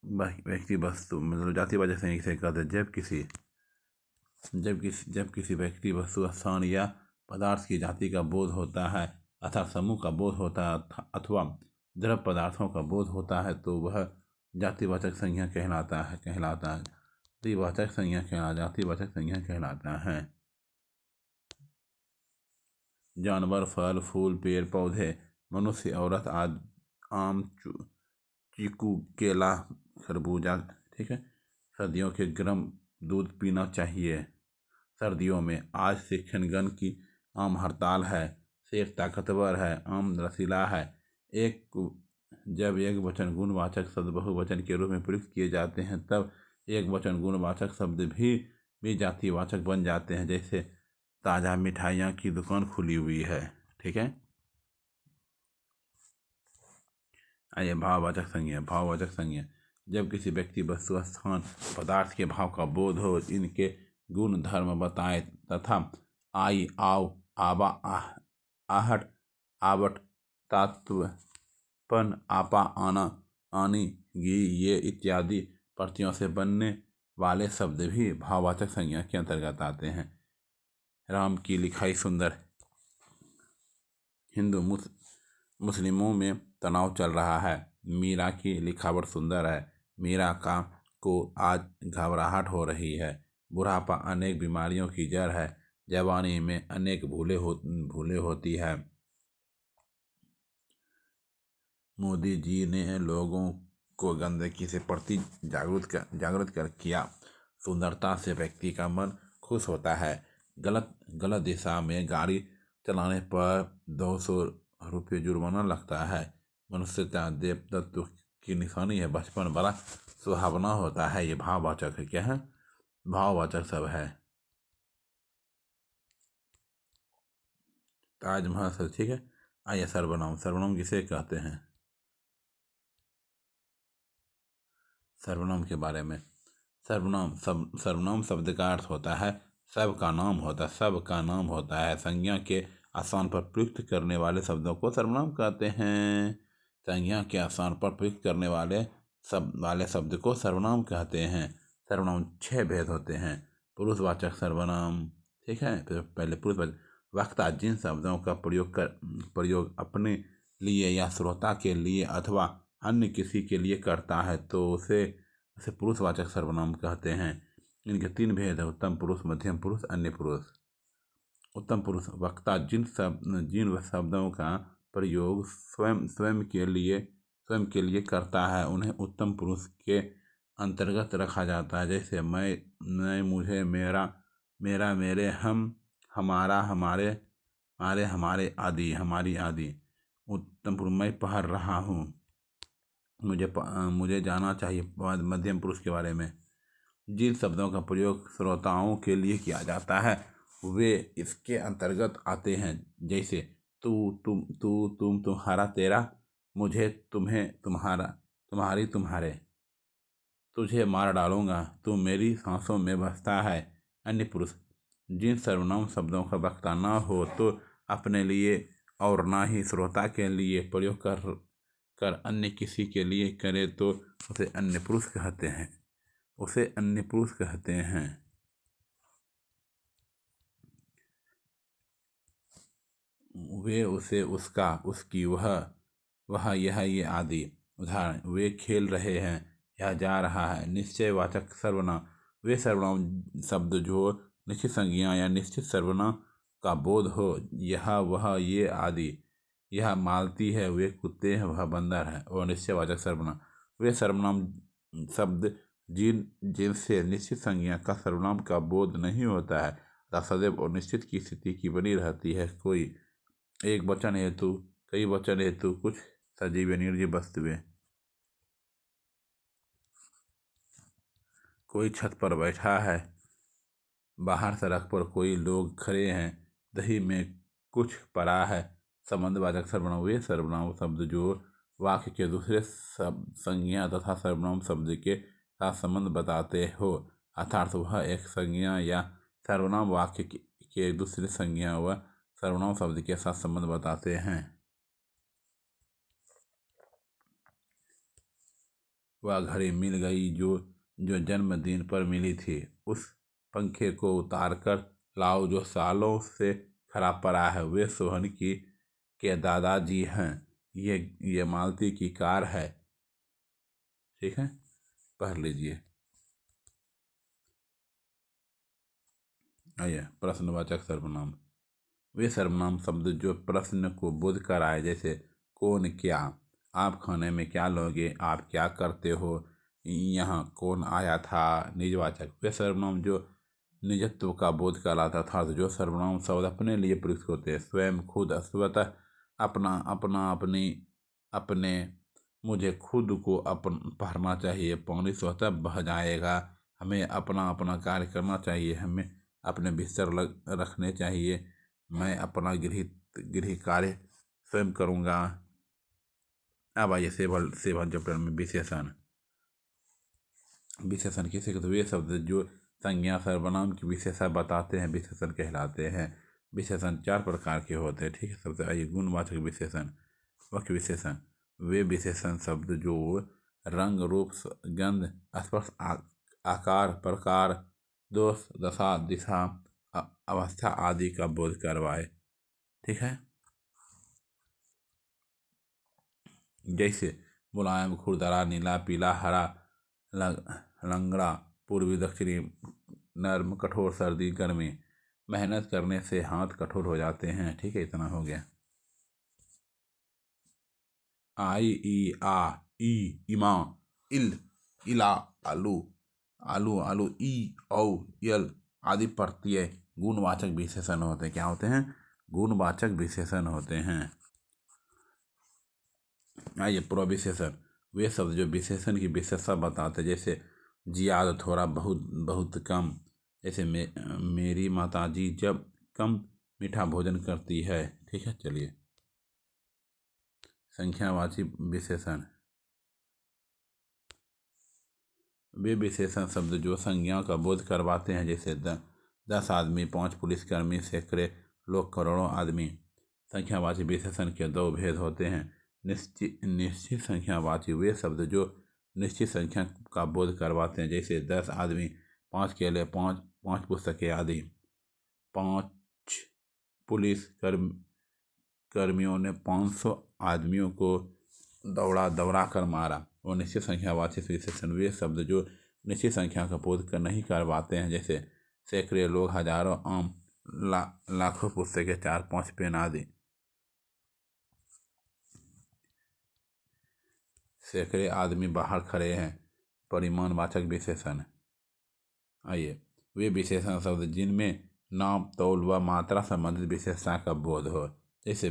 मतलब जातिवाचक संज्ञा से कहते हैं जब किसी व्यक्ति, वस्तु, स्थान या पदार्थ की जाति का बोध होता है अर्थात समूह का बोध होता है अथवा द्रव पदार्थों का बोध होता है तो वह जातिवाचक संज्ञा कहलाता है। जातिवाचक संज्ञा कहलाता है। जानवर, फल, फूल, पेड़ पौधे, मनुष्य, औरत, आम, चीकू, केला, खरबूजा। ठीक है, सर्दियों के गर्म दूध पीना चाहिए। सर्दियों में आज से खनगन की आम हड़ताल है। शेर ताकतवर है, आम रसीला है। जब एक वचन गुणवाचक शब्द बहुवचन के रूप में प्रयुक्त किए जाते हैं तब एक वचन गुणवाचक शब्द भी जातिवाचक बन जाते हैं। जैसे ताज़ा मिठाइयाँ की दुकान खुली हुई है। ठीक है, आइए भाववाचक संज्ञा। जब किसी व्यक्ति, वस्तु, स्थान, पदार्थ के भाव का बोध हो, इनके गुण धर्म बताए तथा आई, आओ, आबा, आहट, आवट, तात्वपन, आपा, आना, आनी, गी, ये इत्यादि प्रत्ययों से बनने वाले शब्द भी भाववाचक संज्ञा के अंतर्गत आते हैं। राम की लिखाई सुंदर। हिंदू मुस्लिमों में तनाव चल रहा है। मीरा की लिखावट सुंदर है। मीरा को आज घबराहट हो रही है। बुढ़ापा अनेक बीमारियों की जड़ है। जवानी में अनेक भूले होती है। मोदी जी ने लोगों को गंदगी से प्रति जागरूक कर किया। सुंदरता से व्यक्ति का मन खुश होता है। गलत दिशा में गाड़ी चलाने पर 200 रुपये जुर्माना लगता है। मनुष्यता देवत्व की निशानी है। बचपन बड़ा सुहावना होता है। ये भाववाचक है। क्या है? भाववाचक सब है। ताजमहल सब ठीक है। आइए सर्वनाम किसे कहते हैं? सर्वनाम के बारे में। सर्वनाम शब्द का अर्थ होता है सबका नाम होता है। संज्ञा के स्थान पर प्रयुक्त करने वाले शब्दों को सर्वनाम कहते हैं। संज्ञा के स्थान पर प्रयुक्त करने वाले शब्द को सर्वनाम कहते हैं। सर्वनाम 6 भेद होते हैं। पुरुषवाचक सर्वनाम। ठीक है, तो पहले पुरुषवाचक। वक्ता जिन शब्दों का प्रयोग अपने लिए या श्रोता के लिए अथवा अन्य किसी के लिए करता है तो उसे पुरुषवाचक सर्वनाम कहते हैं। इनके 3 भेद है: उत्तम पुरुष, मध्यम पुरुष, अन्य पुरुष। उत्तम पुरुष वक्ता जिन शब्दों का प्रयोग स्वयं के लिए करता है उन्हें उत्तम पुरुष के अंतर्गत रखा जाता है। जैसे मैं, मुझे, मेरा, मेरे, हम, हमारा, हमारे आदि, हमारी आदि। उत्तम पुरुष मैं पढ़ रहा हूँ, मुझे जाना चाहिए। मध्यम पुरुष के बारे में जिन शब्दों का प्रयोग श्रोताओं के लिए किया जाता है वे इसके अंतर्गत आते हैं। जैसे तू, तुम, तुम्हारा, तेरा, मुझे, तुम्हें, तुम्हारा, तुम्हारी, तुम्हारे। तुझे मार डालूंगा, तू मेरी सांसों में बसता है। अन्य पुरुष। जिन सर्वनाम शब्दों का वक्ता न हो तो अपने लिए और ना ही श्रोता के लिए प्रयोग कर अन्य किसी के लिए करे तो उसे अन्य पुरुष कहते हैं। उसे अन्य पुरुष कहते हैं। वे, उसे, उसका, उसकी, वह, यह, ये आदि। उदाहरण, वे खेल रहे हैं, यह जा रहा है। निश्चयवाचक सर्वनाम वे सर्वनाम शब्द जो निश्चित संज्ञा या निश्चित सर्वनाम का बोध हो, यह, वह, ये आदि। यह मालती है, वे कुत्ते हैं, वह बंदर है। और निश्चयवाचक सर्वनाम वे सर्वनाम शब्द जिनसे निश्चित संज्ञा का सर्वनाम का बोध नहीं होता है तथा सदैव और निश्चित की स्थिति की बनी रहती है। कोई एक वचन हेतु, कई वचन हेतु, कुछ सजीव निर्जीव वस्तुएं। कोई छत पर बैठा है, बाहर सड़क पर कोई लोग खड़े हैं, दही में कुछ पड़ा है। संबंधवाचक सर्वनाम वे सर्वनाम शब्द जो वाक्य के दूसरे संज्ञा तथा सर्वनाम शब्द के साथ संबंध बताते हो, अर्थात वह एक संज्ञा या सर्वनाम वाक्य के दूसरे संज्ञा व सर्वनाम शब्द के साथ संबंध बताते हैं। वह घड़ी मिल गई जो जन्मदिन पर मिली थी। उस पंखे को उतार कर लाओ जो सालों से खराब पड़ा है। वे सोहन के दादाजी हैं। ये मालती की कार है। ठीक है, पढ़ लीजिए। आइए, प्रश्नवाचक सर्वनाम वे सर्वनाम शब्द जो प्रश्न को बोध कराए, जैसे कौन, क्या, आप खाने में क्या लोगे, आप क्या करते हो, यहाँ कौन आया था। निजवाचक वे सर्वनाम जो निजत्व का बोध कराता था, जो सर्वनाम शब्द अपने लिए प्रयुक्त होते हैं। स्वयं, खुद, स्वतः, अपना, अपना, अपनी, अपने, मुझे खुद को पढ़ना चाहिए, पानी स्वतः बह जाएगा, हमें अपना अपना कार्य करना चाहिए, हमें अपने बिस्तर रखने चाहिए, मैं अपना गृह कार्य स्वयं करूँगा। अब आइए सेवन चैप्टर में विशेषण। विशेषण किसे कहते हैं? वे शब्द जो संज्ञा सर्वनाम की विशेषता बताते हैं विशेषण कहलाते हैं। विशेषण 4 प्रकार के होते हैं। ठीक है, सबसे आइए गुणवाचक विशेषण। वाक्य विशेषण वे विशेषण शब्द जो रंग, रूप, गंध, स्पर्श, आकार, प्रकार, दोष, दशा, दिशा, अवस्था आदि का बोध करवाए। ठीक है, जैसे मुलायम, खुरदरा, नीला, पीला, हरा, लंगड़ा, पूर्वी, दक्षिणी, नर्म, कठोर, सर्दी, गर्मी। मेहनत करने से हाथ कठोर हो जाते हैं। ठीक है, इतना हो गया। आई, ई, आ, ई, इमा, इल, इला, आलू, आलू, आलू, ई, औ, यल आदि प्रत्यय गुणवाचक विशेषण होते हैं। क्या होते हैं? गुणवाचक विशेषण होते हैं। आइए प्रविशेषण वे शब्द जो विशेषण की विशेषता बताते हैं, जैसे ज्यादा, थोड़ा, बहुत, बहुत कम। जैसे मेरी माताजी जब कम मीठा भोजन करती है। ठीक है, चलिए संख्यावाची विशेषण वे विशेषण शब्द जो संज्ञा का बोध करवाते हैं, जैसे 10 आदमी, 5 पुलिसकर्मी, सैकड़े लोग, करोड़ों आदमी। संख्यावाची विशेषण के 2 भेद होते हैं। निश्चित संख्यावाची वे शब्द जो निश्चित संख्या का बोध करवाते हैं, जैसे 10 आदमी, 5 केले, 5 पुस्तकें आदि। 5 पुलिस कर्मियों ने 500 आदमियों को दौड़ा कर मारा। और निश्चित संख्यावाची विशेषण वे शब्द जो निश्चित संख्या का बोध नहीं करवाते हैं, जैसे सैकड़े लोग, हजारों आम, लाखों पुस्तकें, 4-5 पेन आदि। सैकड़े आदमी बाहर खड़े हैं। परिमाणवाचक विशेषण आइए वे विशेषण शब्द जिनमें नाम, तौल व मात्रा संबंधित विशेषता का बोध हो, जैसे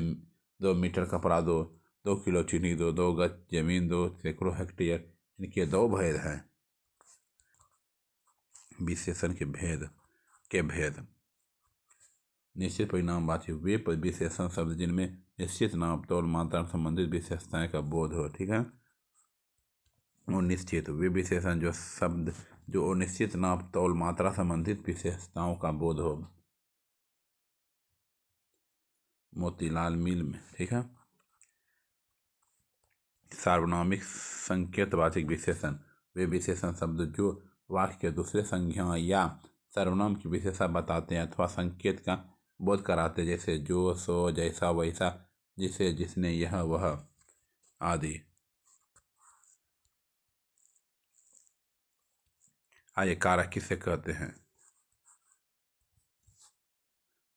2 मीटर कपड़ा दो, 2 किलो चीनी दो, 2 गज जमीन दो, सैकड़ों हेक्टेयर। इनके 2 भेद हैं। विशेषण के भेद निश्चित परिणामवाची वे विशेषण शब्द जिनमें निश्चित नाम, तौल, मात्रा संबंधित विशेषताएं का बोध हो। ठीक है, और निश्चित वे विशेषण जो शब्द जो निश्चित नाप तौल मात्रा संबंधित विशेषताओं का बोध हो। मोतीलाल मिल में, ठीक है। सार्वनामिक संकेतवाचक विशेषण वे विशेषण शब्द जो वाक्य के दूसरे संज्ञा या सर्वनाम की विशेषता बताते हैं अथवा संकेत का बोध कराते हैं, जैसे जो, सो, जैसा, वैसा, जिसे, जिसने, यह, वह आदि। आइए, कारक किसे कहते हैं।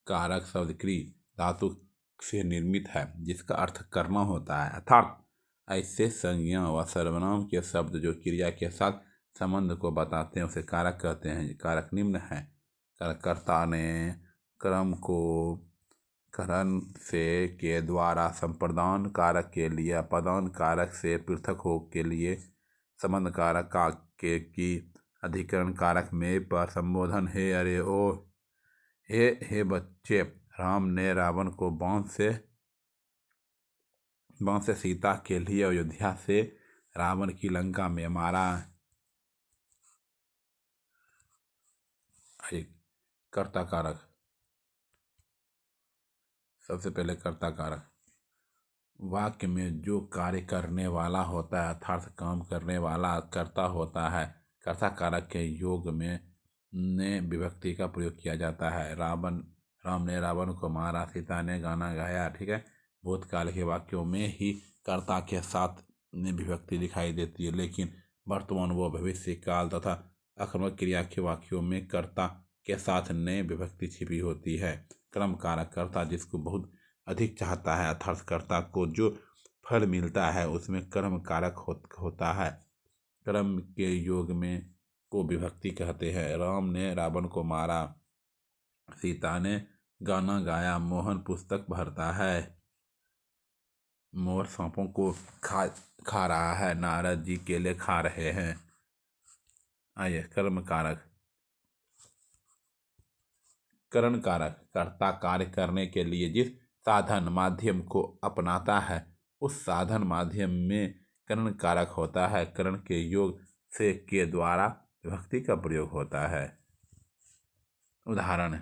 कारक शब्द क्री धातु से निर्मित है जिसका अर्थ करना होता है, अर्थात ऐसे संज्ञा व सर्वनाम के शब्द जो क्रिया के साथ संबंध को बताते हैं उसे कारक कहते हैं। कारक निम्न है। कर्ता ने क्रम को करण से के द्वारा संप्रदान कारक के लिए अपदान कारक से पृथक हो के लिए संबंध कारक का के की अधिकरण कारक में पर संबोधन। हे अरे ओ हे बच्चे, राम ने रावण को बाण से सीता के लिए अयोध्या से रावण की लंका में मारा। कर्ता कारक, सबसे पहले कर्ता कारक वाक्य में जो कार्य करने वाला होता है अर्थात काम करने वाला कर्ता होता है। कर्ता कारक के योग में ने विभक्ति का प्रयोग किया जाता है। राम ने रावण को मारा, सीता ने गाना गाया, ठीक है। भूतकाल के वाक्यों में ही कर्ता के साथ में विभक्ति दिखाई देती है, लेकिन वर्तमान व भविष्य काल तथा आक्रमक क्रिया के वाक्यों में कर्ता के साथ ने विभक्ति छिपी होती है। क्रम कारक कर्ता जिसको बहुत अधिक चाहता है अर्थात कर्ता को जो फल मिलता है उसमें कर्म कारक होता है। क्रम के योग में को विभक्ति कहते हैं। राम ने रावण को मारा, सीता ने गाना गाया, मोहन पुस्तक भरता है, मोर सांपों को खा रहा है, नारद जी केले खा रहे हैं। आइए, कर्म कारक। करण कारक कर्ता कार्य करने के लिए जिस साधन माध्यम को अपनाता है उस साधन माध्यम में करण कारक होता है। करण के योग से के द्वारा विभक्ति का प्रयोग होता है। उदाहरण,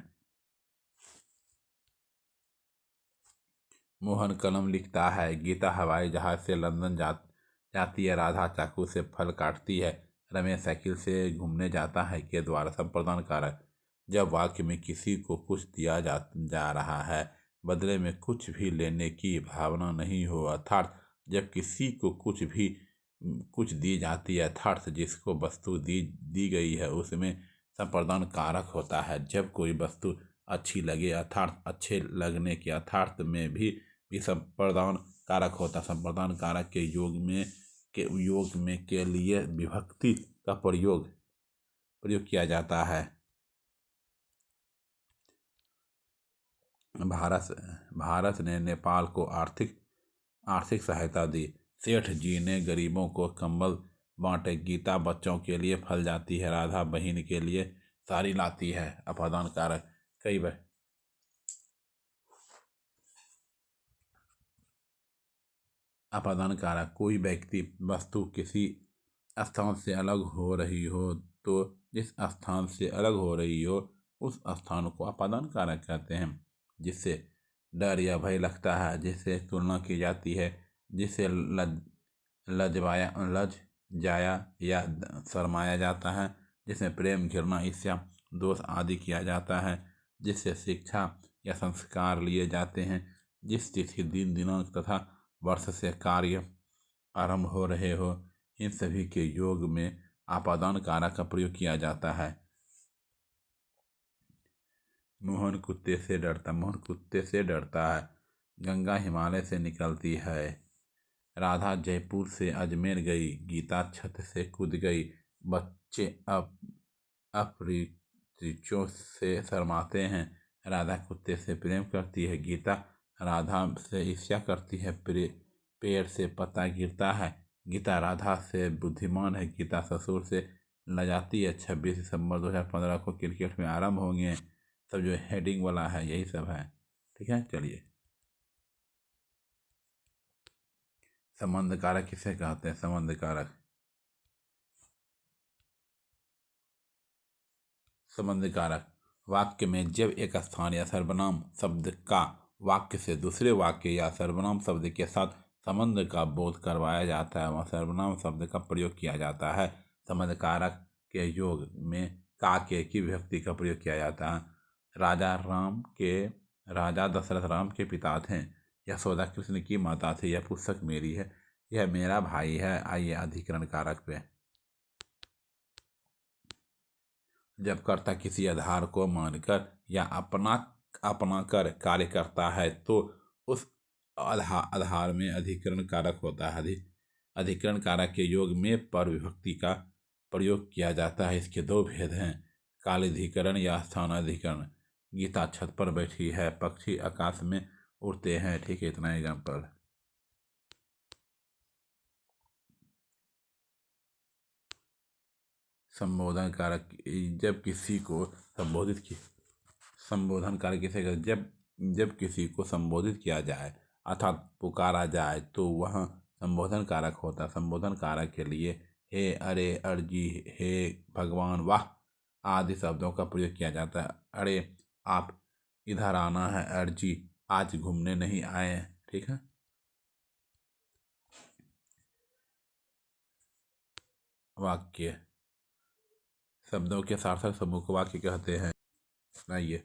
मोहन कलम लिखता है, गीता हवाई जहाज से लंदन जाती है, राधा चाकू से फल काटती है, रमेश साइकिल से घूमने जाता है के द्वारा संप्रदान कारक जब वाक्य में किसी को कुछ दिया जा रहा है बदले में कुछ भी लेने की भावना नहीं हो, अर्थात जब किसी को कुछ दी जाती है अर्थात जिसको वस्तु दी गई है उसमें संप्रदान कारक होता है। जब कोई वस्तु अच्छी लगे अर्थात अच्छे लगने के अर्थात में भी संप्रदान कारक होता। संप्रदान कारक के योग में के लिए विभक्ति का प्रयोग किया जाता है। भारत ने नेपाल को आर्थिक सहायता दी, सेठ जी ने गरीबों को कंबल बांटे, गीता बच्चों के लिए फल जाती है, राधा बहन के लिए साड़ी लाती है। अपादान कारक कई बार अपादान कारक कोई व्यक्ति वस्तु किसी स्थान से अलग हो रही हो तो जिस स्थान से अलग हो रही हो उस स्थान को अपादान कारक कहते हैं। जिससे डर या भय लगता है, जिससे तुलना की जाती है, जिससे लज जाया या शर्माया जाता है, जिसमें प्रेम, घृणा, ईर्ष्या, दोष आदि किया जाता है, जिससे शिक्षा या संस्कार लिए जाते हैं, जिस तिथि, दिन, दिनांक तथा वर्ष से कार्य आरंभ हो रहे हो, इन सभी के योग में आपादान कारक का प्रयोग किया जाता है। मोहन कुत्ते से डरता है, गंगा हिमालय से निकलती है, राधा जयपुर से अजमेर गई, गीता छत से कूद गई, बच्चे अपरिचितों से शर्माते हैं, राधा कुत्ते से प्रेम करती है, गीता राधा से ईर्ष्या करती है, पेड़ से पत्ता गिरता है, गीता राधा से बुद्धिमान है, गीता ससुर से लजाती है। 26 दिसंबर 2015 को क्रिकेट में आरंभ होंगे। सब जो हेडिंग वाला है यही सब है, ठीक है। चलिए, संबंध कारक किसे कहते हैं। संबंध कारक संबंध कारक वाक्य में जब एक स्थान या सर्वनाम शब्द का वाक्य से दूसरे वाक्य या सर्वनाम शब्द के साथ संबंध का बोध करवाया जाता है, वह सर्वनाम शब्द का प्रयोग किया जाता है। संबंध कारक के योग में का के की विभक्ति का प्रयोग किया जाता है। राजा दशरथ राम के पिता थे। यशोदा कृष्ण की माता थी। यह पुस्तक मेरी है। यह मेरा भाई है। आइए अधिकरण कारक पे। जब कर्ता किसी आधार को मानकर या अपना कर कार्य करता है तो उस आधार में अधिकरण कारक होता है। अधिकरण कारक के योग में पर विभक्ति का प्रयोग किया जाता है। इसके दो भेद हैं, कालाधिकरण या स्थानाधिकरण। गीता छत पर बैठी है, पक्षी आकाश में उड़ते हैं। ठीक है, इतना एग्जाम्पल। संबोधन कारक जब किसी को संबोधन कारक किसे जब किसी को संबोधित किया जाए अर्थात पुकारा जाए तो वह संबोधन कारक होता है। संबोधन कारक के लिए हे, अरे, अर्जी, हे भगवान, वाह आदि शब्दों का प्रयोग किया जाता है। अरे आप इधर आना है, अर्जी आज घूमने नहीं आए। ठीक है। वाक्य शब्दों के सार्थक समूह को वाक्य कहते हैं। सुनाइए।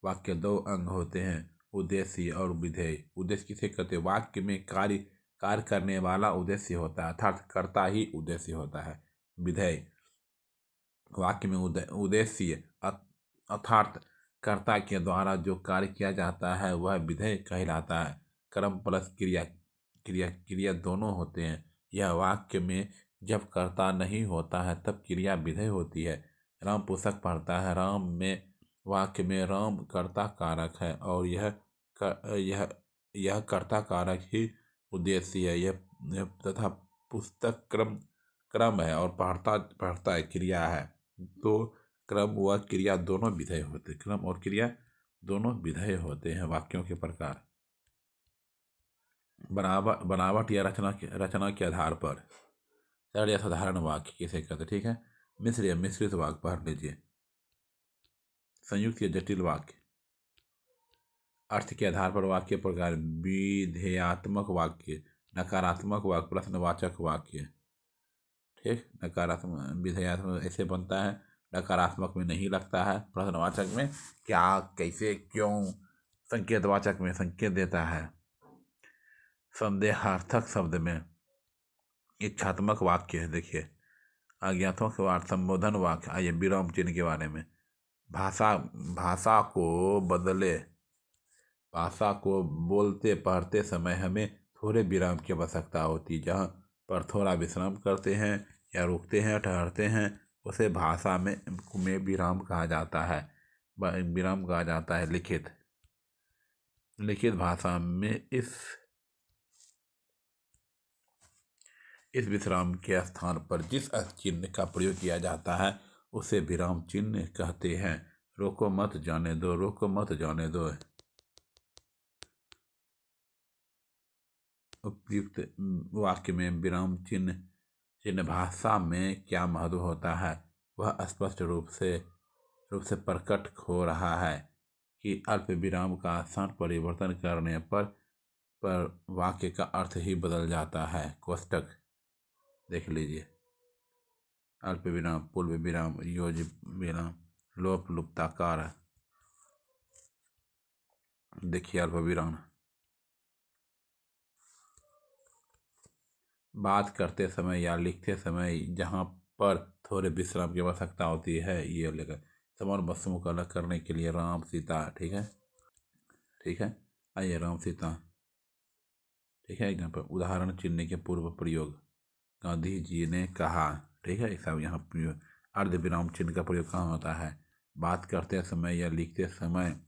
वाक्य दो अंग होते हैं, उद्देश्य और विधेय। उद्देश्य किसे कहते हैं? वाक्य में कार्य करने वाला उद्देश्य होता है, अर्थात कर्ता ही उद्देश्य होता है। विधेय वाक्य में उद्देश्य अर्थात कर्ता के द्वारा जो कार्य किया जाता है वह विधेय कहलाता है। कर्म प्लस क्रिया दोनों होते हैं। यह वाक्य में जब कर्ता नहीं होता है तब क्रिया विधेय होती है। राम पुस्तक पढ़ता है। राम में वाक्य में राम कर्ता कारक है और यह कर्ता कारक ही उद्देश्य है। यह तथा पुस्तक क्रम है और पढ़ता है क्रिया है। तो क्रम व क्रिया दोनों विधेय होते हैं। क्रम और क्रिया दोनों विधेय होते हैं। वाक्यों के प्रकार बनावट या रचना के आधार पर सरल या साधारण वाक्य किसे कहते? ठीक है। मिश्र या मिश्रित वाक्य पढ़ लीजिए। संयुक्त या जटिल वाक्य। अर्थ के आधार पर वाक्य प्रकार विधेयात्मक वाक्य, नकारात्मक वाक्य, प्रश्नवाचक वाक्य। ठीक। नकारात्मक विधेयात्मक ऐसे बनता है, नकारात्मक में नहीं लगता है, प्रश्नवाचक में क्या, कैसे, क्यों, संकेतवाचक में संकेत देता है, संदेहार्थक शब्द में इच्छात्मक वाक्य है। देखिए आज्ञात्मक वाक्य, संबोधन वाक्य। आइए विराम चिन्ह के बारे में। भाषा को बोलते पढ़ते समय हमें थोड़े विराम की आवश्यकता होती है। जहाँ पर थोड़ा विश्राम करते हैं या रुकते हैं, ठहरते हैं, उसे भाषा में विराम कहा जाता है। विराम कहा जाता है। लिखित भाषा में इस विश्राम के स्थान पर जिस चिन्ह का प्रयोग किया जाता है उसे विराम चिन्ह कहते हैं। रोको मत जाने दो, रोको मत जाने दो। उपयुक्त वाक्य में विराम चिन्ह भाषा में क्या महत्व होता है वह स्पष्ट रूप से प्रकट हो रहा है कि अल्प विराम का स्थान परिवर्तन करने पर वाक्य का अर्थ ही बदल जाता है। कोष्टक देख लीजिए। अल्प विराम, पूर्व विराम, योज विराम, लोप लुप्ताकार। देखिए अल्प विराम बात करते समय या लिखते समय जहाँ पर थोड़े विश्राम की आवश्यकता होती है, ये लेकर समान वस्तुओं को अलग करने के लिए राम सीता। ठीक है। आइए राम सीता। ठीक है। यहाँ पर उदाहरण चिन्ह के पूर्व प्रयोग गांधी जी ने कहा। ठीक है। सब यहाँ अर्ध विराम चिन्ह का प्रयोग कहाँ होता है? बात करते समय या लिखते समय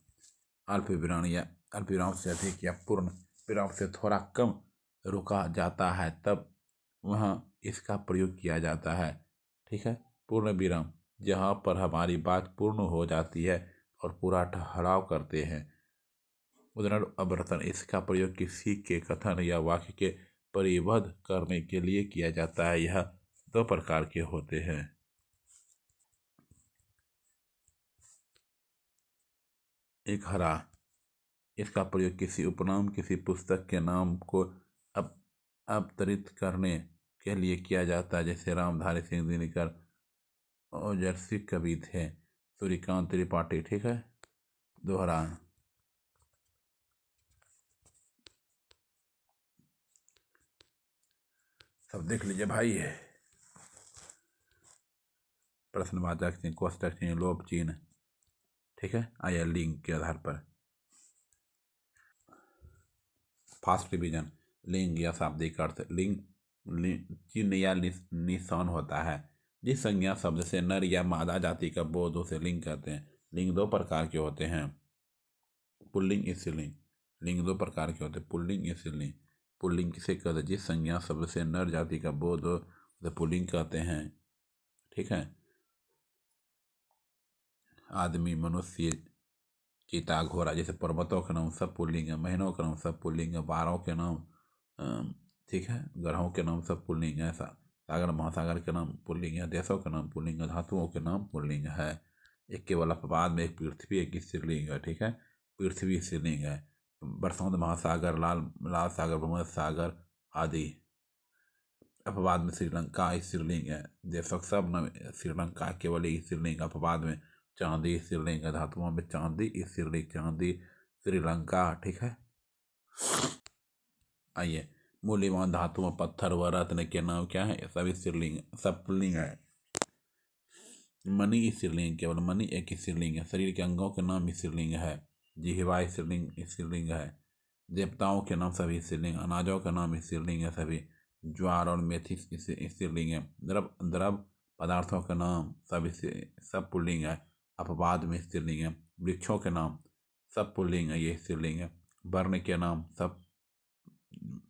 अल्प विराम से अधिक या पूर्ण विराम से थोड़ा कम रुका जाता है तब वहाँ इसका प्रयोग किया जाता है। ठीक है। पूर्ण विराम जहाँ पर हमारी बात पूर्ण हो जाती है और पूरा ठहराव करते हैं। उदाहरण अवतरण इसका प्रयोग किसी के कथन या वाक्य के परिबद्ध करने के लिए किया जाता है। यह दो प्रकार के होते हैं। एक हरा। इसका प्रयोग किसी उपनाम, किसी पुस्तक के नाम को अप अवतरित करने के लिए किया जाता है, जैसे रामधारी सिंह दिनकर ओजस्वी कवि थे, सूर्यकांत त्रिपाठी। ठीक है। दोहरा। सब देख लीजिए भाई। प्रश्नवाचक चिन्ह, कोष्टक चिन्ह, लोभ चिन्ह। ठीक है। आइए लिंग के आधार पर। Fast revision. लिंग या शाब्दिक अर्थ। लिंग चिन्ह या निशान होता है जिस संज्ञा शब्द से नर या मादा जाति का बोध उसे लिंग कहते हैं। लिंग दो प्रकार के होते हैं, पुल्लिंग, स्त्रीलिंग। लिंग दो प्रकार के होते हैं, पुल्लिंग, स्त्रीलिंग। पुल्लिंग किसे कहते हैं? जिस संज्ञा शब्द से नर जाति का बोध हो उसे पुल्लिंग कहते हैं। ठीक है। आदमी, मनुष्य, चीता, घोड़ा, जैसे पर्वतों के नाम सब पुल्लिंग है, महीनों के नाम सब पुल्लिंग है, बारों के नाम ठीक है, ग्रहों के नाम सब पुल्लिंग है, सागर महासागर के नाम पुल्लिंग है, देशों के नाम पुल्लिंग है, धातुओं के नाम पुल्लिंग है। एक केवल अपवाद में एक पृथ्वी, एक स्त्रीलिंग है। ठीक है। पृथ्वी स्त्रीलिंग है। प्रशांत महासागर, लाल सागर, भूमध्य सागर आदि। अपवाद में श्रीलंका स्त्रीलिंग है। देशों सब नाम श्रीलंका केवल एक स्त्रीलिंग। अपवाद में चांदी स्त्रीलिंग है। धातुओं में चांदी स्त्रीलिंग, चांदी, श्रीलंका। ठीक है। आइए, मूल्यवान धातुओं, पत्थर व रत्न के नाम क्या है? सभी स्त्रीलिंग, सब पुल्लिंग है। मणि स्त्रीलिंग, केवल मणि एक स्त्रीलिंग है। शरीर के अंगों के नाम स्त्रीलिंग है। जिह्वा स्त्रीलिंग, स्त्रीलिंग है। देवताओं के नाम सभी स्त्रीलिंग। अनाजों का नाम स्त्रीलिंग है सभी। ज्वार और मेथी स्त्रीलिंग है। द्रव पदार्थों के नाम सब पुल्लिंग है। अपवाद में स्त्रीलिंग है। वृक्षों के नाम सब पुल्लिंग है, ये स्त्रीलिंग है। वर्ण के नाम सब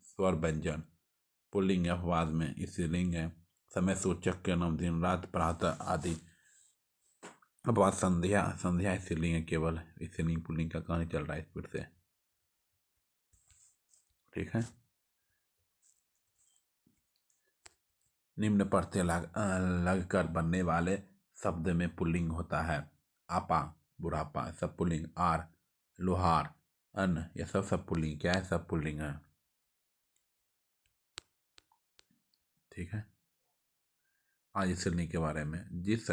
स्वर व्यंजन पुल्लिंग है, अपवाद में स्त्रीलिंग है। समय सूचक के नाम दिन, रात, प्रातः आदि। अपवाद संध्या, संध्या स्त्रीलिंग है केवल। स्त्रीलिंग पुल्लिंग का कहानी चल रहा है स्पीड से। ठीक है। निम्न प्रत्यय लगकर बनने वाले शब्द में पुल्लिंग होता है। आपा, बुढ़ापा, सब पुल्लिंग। आर, लोहार, अन्न, यह सब पुल्लिंग। क्या है? सब पुल्लिंग है। ठीक है। आज स्त्रीलिंग के बारे में। जिस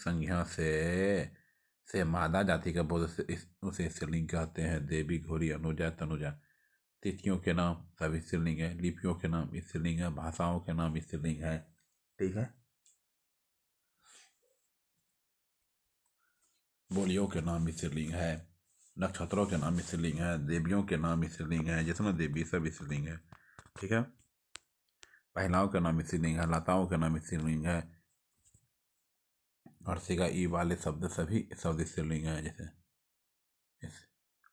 संज्ञा से मादा जाति का बोध उसे स्त्रीलिंग कहते हैं। देवी, घोड़ी, अनुजा, तनुजा। तिथियों के नाम सभी स्त्रीलिंग है। लिपियों के नाम स्त्रीलिंग है। भाषाओं के नाम स्त्रीलिंग है। ठीक है। बोलियों के नाम स्त्रीलिंग है। नक्षत्रों के नाम स्त्रीलिंग है। देवियों के नाम स्त्रीलिंग है, जिसमें देवी सब स्त्रीलिंग है। ठीक है। महिलाओं के नाम स्त्रीलिंग है। लताओं के नाम स्त्रीलिंग है। अर्शिका ई वाले शब्द सभी शब्द स्त्रीलिंग है, जैसे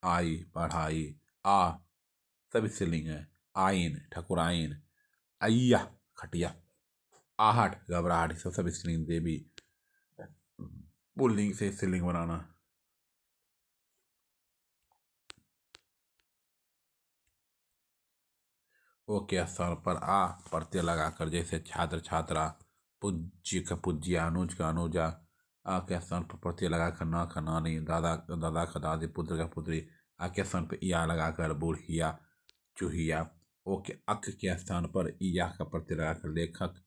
आई, पढ़ाई, आ सब स्त्रीलिंग है। आइन, ठकुराइन, अय्या, खटिया, आहट, घबराहट, सब स्त्रीलिंग। देवी पुल्लिंग से स्त्रीलिंग बनाना। ओ के स्थान पर आ प्रत्यय लगाकर, जैसे छात्र, छात्रा, पूज्य का पूज्या, अनुज का अनुजा। आ के स्थान पर प्रत्यय लगाकर ना का नानी, दादा दादा का दादी, पुत्र का पुत्री। आ के स्थान पर या लगाकर बूढ़िया, चूहिया। ओ के अक के स्थान पर या का प्रत्यय लगाकर लेखक,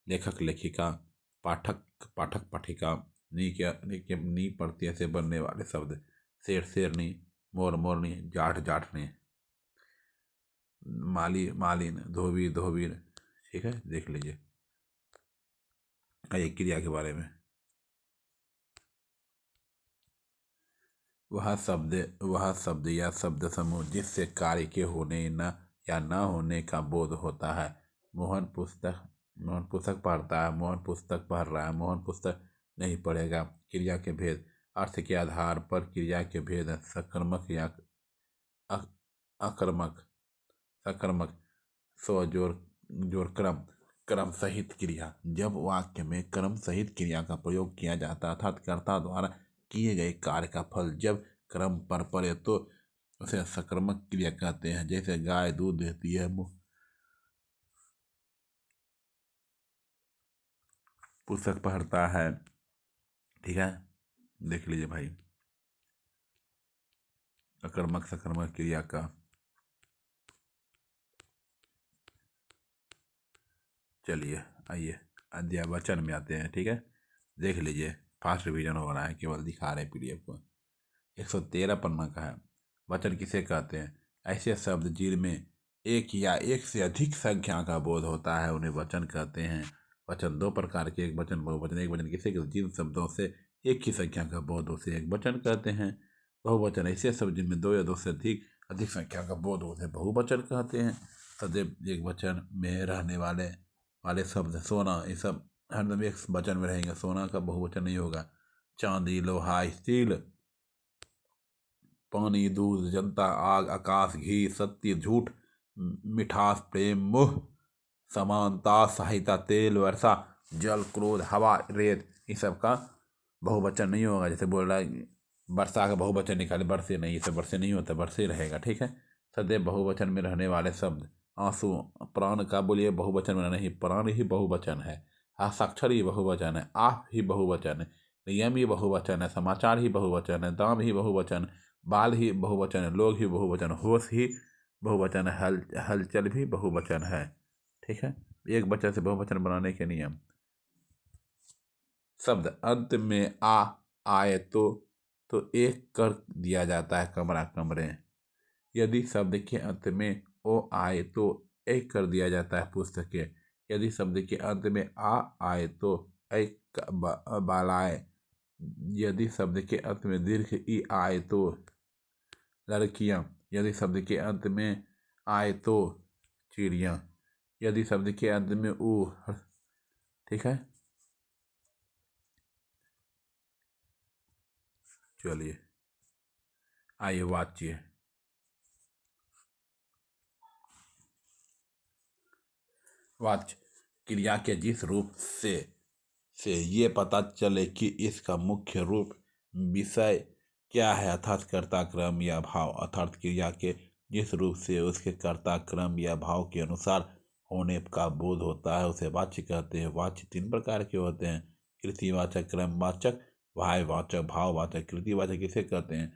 लेखक, लेखिका, पाठक, पाठक, पाठिका। नी प्रत्यय से बनने वाले शब्द। शेर, शेरनी, मोर, मोरनी, जाठ, जाठनी, माली, मालिन, धोबी, धोबीन। ठीक है। देख लीजिए। आइए क्रिया के बारे में। वह शब्द या शब्द समूह जिससे कार्य के होने न या न होने का बोध होता है। मोहन पुस्तक पढ़ता है। मोहन पुस्तक पढ़ रहा है। मोहन पुस्तक नहीं पढ़ेगा। क्रिया के भेद। अर्थ के आधार पर क्रिया के भेद। सकर्मक या अकर्मक। सकर्मक, स्व जोड़, जोड़, क्रम, क्रम सहित क्रिया। जब वाक्य में क्रम सहित क्रिया का प्रयोग किया जाता है, अर्थात कर्ता द्वारा किए गए कार्य का फल जब क्रम पर पड़े तो उसे सकर्मक क्रिया कहते हैं। जैसे गाय दूध देती है, पुस्तक पढ़ता है। ठीक है। देख लीजिए भाई। अकर्मक सकर्मक क्रिया का। चलिए आइए अध्याय वचन में आते हैं। ठीक है, देख लीजिए, फास्ट रिवीजन हो रहा है, केवल दिखा रहे हैं पीडीएफ को। 113 पन्ना का है। वचन किसे कहते हैं? ऐसे शब्द जिनमें एक या एक से अधिक संख्या का बोध होता है उन्हें वचन कहते हैं। वचन दो प्रकार के, एक वचन बहुवचन। एक वचन किसे कहते हैं? जिन शब्दों से एक ही संख्या का बोध हो उसे एक वचन कहते हैं। बहुवचन ऐसे शब्द जिनमें दो या दो से अधिक अधिक संख्या का बोध हो उसे बहुवचन कहते हैं। सदैव एक वचन में रहने वाले शब्द सोना, ये सब हरदम एक वचन में रहेंगे। सोना का बहुवचन नहीं होगा। चांदी, लोहा, स्टील, पानी, दूध, जनता, आग, आकाश, घी, सत्य, झूठ, मिठास, प्रेम, मोह, समानता, सहायता, तेल, वर्षा, जल, क्रोध, हवा, रेत, इन सब का बहुवचन नहीं होगा। जैसे बोल रहा है वर्षा का बहुवचन निकाले, बरसे नहीं, इसे बरसे नहीं होता, बरसे रहेगा। ठीक है, सदैव बहुवचन में रहने वाले शब्द आंसू, प्राण का बोलिए बहुवचन में नहीं, प्राण ही बहुवचन है। हस्ताक्षर ही बहुवचन है, आप ही बहुवचन है, नियम ही बहुवचन है, समाचार ही बहुवचन है, दाम ही बहुवचन, बाल ही बहुवचन है, लोग ही बहुवचन, होश ही बहुवचन है, हलचल भी बहुवचन है। ठीक है, एक वचन से बहुवचन बनाने के नियम। शब्द अंत में आए तो एक कर दिया जाता है, कमरा, कमरे। यदि शब्द के अंत में ओ आए तो एक कर दिया जाता है, पुस्तकें। यदि शब्द के अंत में आए तो एक बालाएं। यदि शब्द के अंत में दीर्घ ई आए तो लड़कियां। यदि शब्द के अंत में आए तो चिड़ियां। यदि शब्द के अंत में ऊ। ठीक है, चलिए आइए वाच्य। वाच्य क्रिया के जिस रूप से ये पता चले कि इसका मुख्य रूप विषय क्या है, अर्थात कर्ता, क्रम या भाव। अर्थात क्रिया के जिस रूप से उसके कर्ता, क्रम या भाव के अनुसार होने का बोध होता है उसे वाच्य कहते हैं। वाच्य तीन प्रकार के होते हैं: कृतिवाचक, क्रमवाचक, वाच्य, भाववाचक। कृतिवाचक किसे कहते हैं?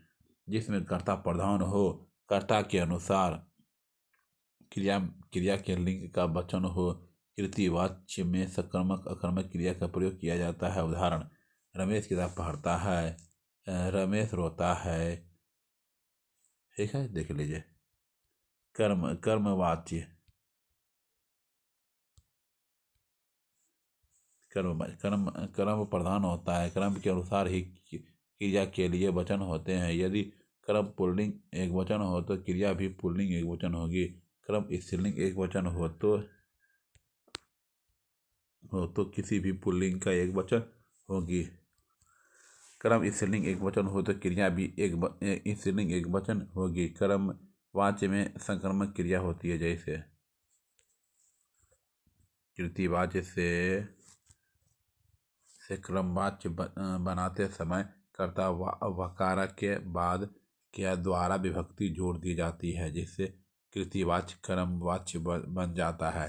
जिसमें कर्ता प्रधान हो, कर्ता के अनुसार क्रिया के लिंग का वचन हो। कृतिवाच्य में सकर्मक अकर्मक क्रिया का प्रयोग किया जाता है। उदाहरण: रमेश किताब पढ़ता है, रमेश रोता है। ठीक है, देख लीजिए। कर्मवाच्य, कर्म प्रधान होता है, क्रम के अनुसार ही क्रिया के लिए वचन होते हैं। यदि क्रम पुल्लिंग एक वचन हो तो क्रिया भी पुल्लिंग एक वचन होगी। क्रम स्त्रीलिंग एक वचन हो तो किसी भी पुल्लिंग का एक वचन होगी। क्रम स्त्रीलिंग एक वचन हो तो क्रिया भी एक स्त्रीलिंग एक वचन होगी। क्रम वाच्य में संक्रमक क्रिया होती है, जैसे कृतिवाच्य से क्रमवाच्य बनाते समय कर्ता वकारक के बाद क्या द्वारा विभक्ति जोड़ दी जाती है, जिससे कृतिवाच्य क्रमवाच्य बन जाता है।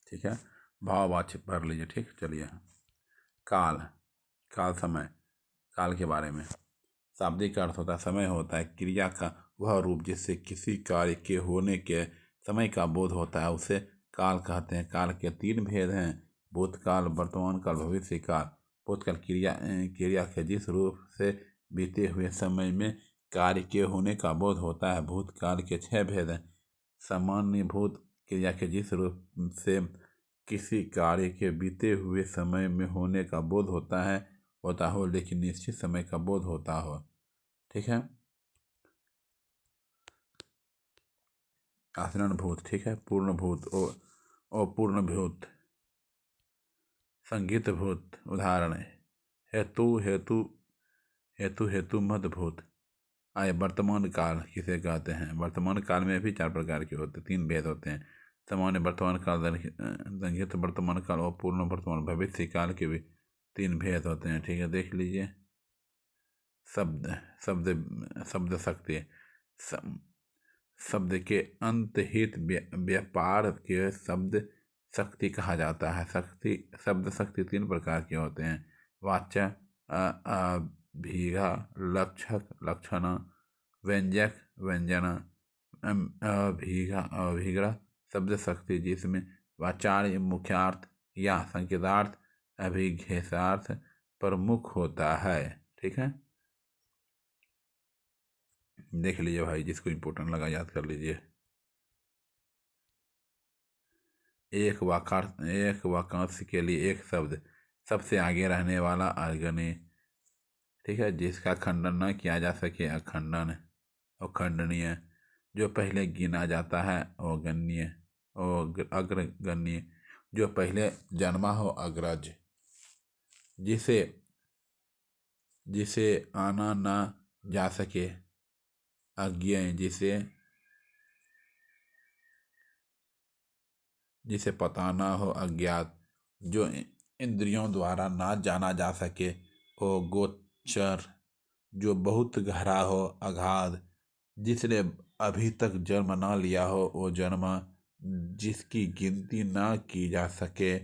ठीक है, भाववाच्य पढ़ लीजिए। ठीक, चलिए। काल समय, काल के बारे में। शाब्दिक अर्थ होता है समय, होता है क्रिया का वह रूप जिससे किसी कार्य के होने के समय का बोध होता है, उसे काल कहते हैं। काल के तीन भेद हैं: भूतकाल, वर्तमान काल, भविष्य काल। भूतकाल क्रिया के जिस रूप से बीते हुए समय में कार्य के होने का बोध होता है। भूतकाल के 6 भेद हैं: सामान्य भूत क्रिया के जिस रूप से किसी कार्य के बीते हुए समय में होने का बोध होता हो लेकिन निश्चित समय का बोध होता हो। ठीक है, आचरण भूत। ठीक है, पूर्ण भूत और पूर्ण भूत। संगीत भूत। उदाहरण: हेतु मध्य भूत। आए वर्तमान काल किसे कहते हैं? वर्तमान काल में भी 4 प्रकार के होते, 3 भेद होते हैं: सामान्य वर्तमान काल, संगीत वर्तमान काल और पूर्ण वर्तमान भविष्य काल के भी 3 भेद होते हैं। ठीक है, देख लीजिए। शब्द शक्ति। शब्द के अंतहित व्यापार के शब्द शक्ति कहा जाता है। शब्द शक्ति 3 प्रकार के होते हैं: वाच्य, भीगा, लक्षक, लक्षण, व्यंजक, व्यंजन, अभीगा, अभिग्रह शब्द शक्ति जिसमें वाचार्य मुख्यार्थ या संकेतार्थ अभिघेसार्थ प्रमुख होता है। ठीक है, देख लीजिए भाई, जिसको इम्पोर्टेंट लगा याद कर लीजिए। एक वाक्यांश के लिए एक शब्द सबसे आगे रहने वाला अग्रणी, ठीक है, जिसका खंडन न किया जा सके अखंडन, अखंडनीय, जो पहले गिना जाता है अग्रगण्य, अग्रगण्य, जो पहले जन्मा हो अग्रज, जिसे जिसे आना न जा सके अज्ञेय, जिसे पता न हो अज्ञात, जो इंद्रियों द्वारा ना जाना जा सके ओ गोचर, जो बहुत गहरा हो अगाध, जिसने अभी तक जन्म ना लिया हो ओ जन्मा, जिसकी गिनती ना की जा सके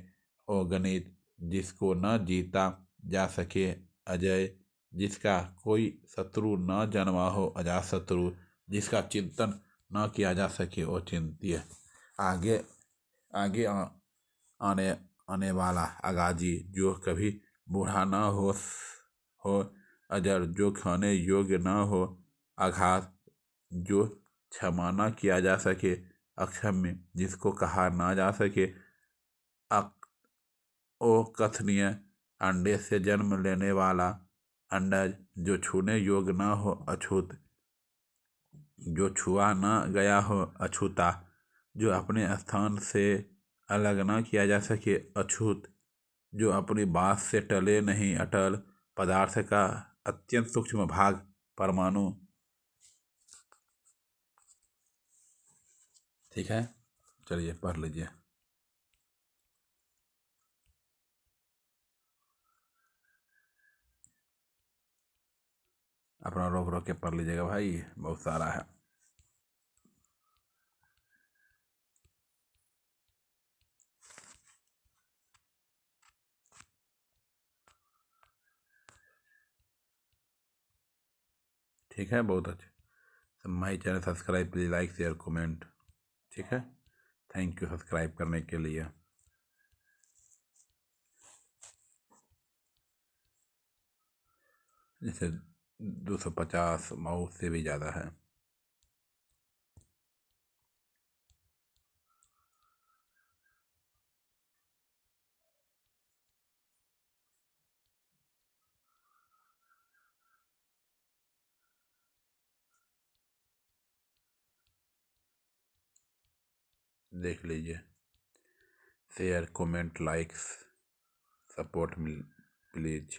ओ गणित, जिसको न जीता जा सके अजय, जिसका कोई शत्रु न जन्मा हो अजाशत्रु, जिसका चिंतन न किया जा सके ओ चिंत्य, आगे आगे आने आने वाला अगाजी, जो कभी बूढ़ा न हो अजर, जो खाने योग्य न हो आघात, जो क्षमा न किया जा सके अक्षम्य, जिसको कहा ना जा सके ओ कथनीय, अंडे से जन्म लेने वाला अंडज, जो छूने योग्य न हो अछूत, जो छुआ न गया हो अछूता, जो अपने स्थान से अलग न किया जा सके अछूत, जो अपनी बात से टले नहीं अटल, पदार्थ का अत्यंत सूक्ष्म भाग परमाणु। ठीक है, चलिए पढ़ लीजिए। अपना रोक रोक के पढ़ लीजिएगा भाई, बहुत सारा है। ठीक है, बहुत अच्छे। My channel subscribe please, like share comment. ठीक है, थैंक यू सब्सक्राइब करने के लिए। जैसे 250 माउस से भी ज़्यादा है। देख लीजिए, share comment likes support mill please.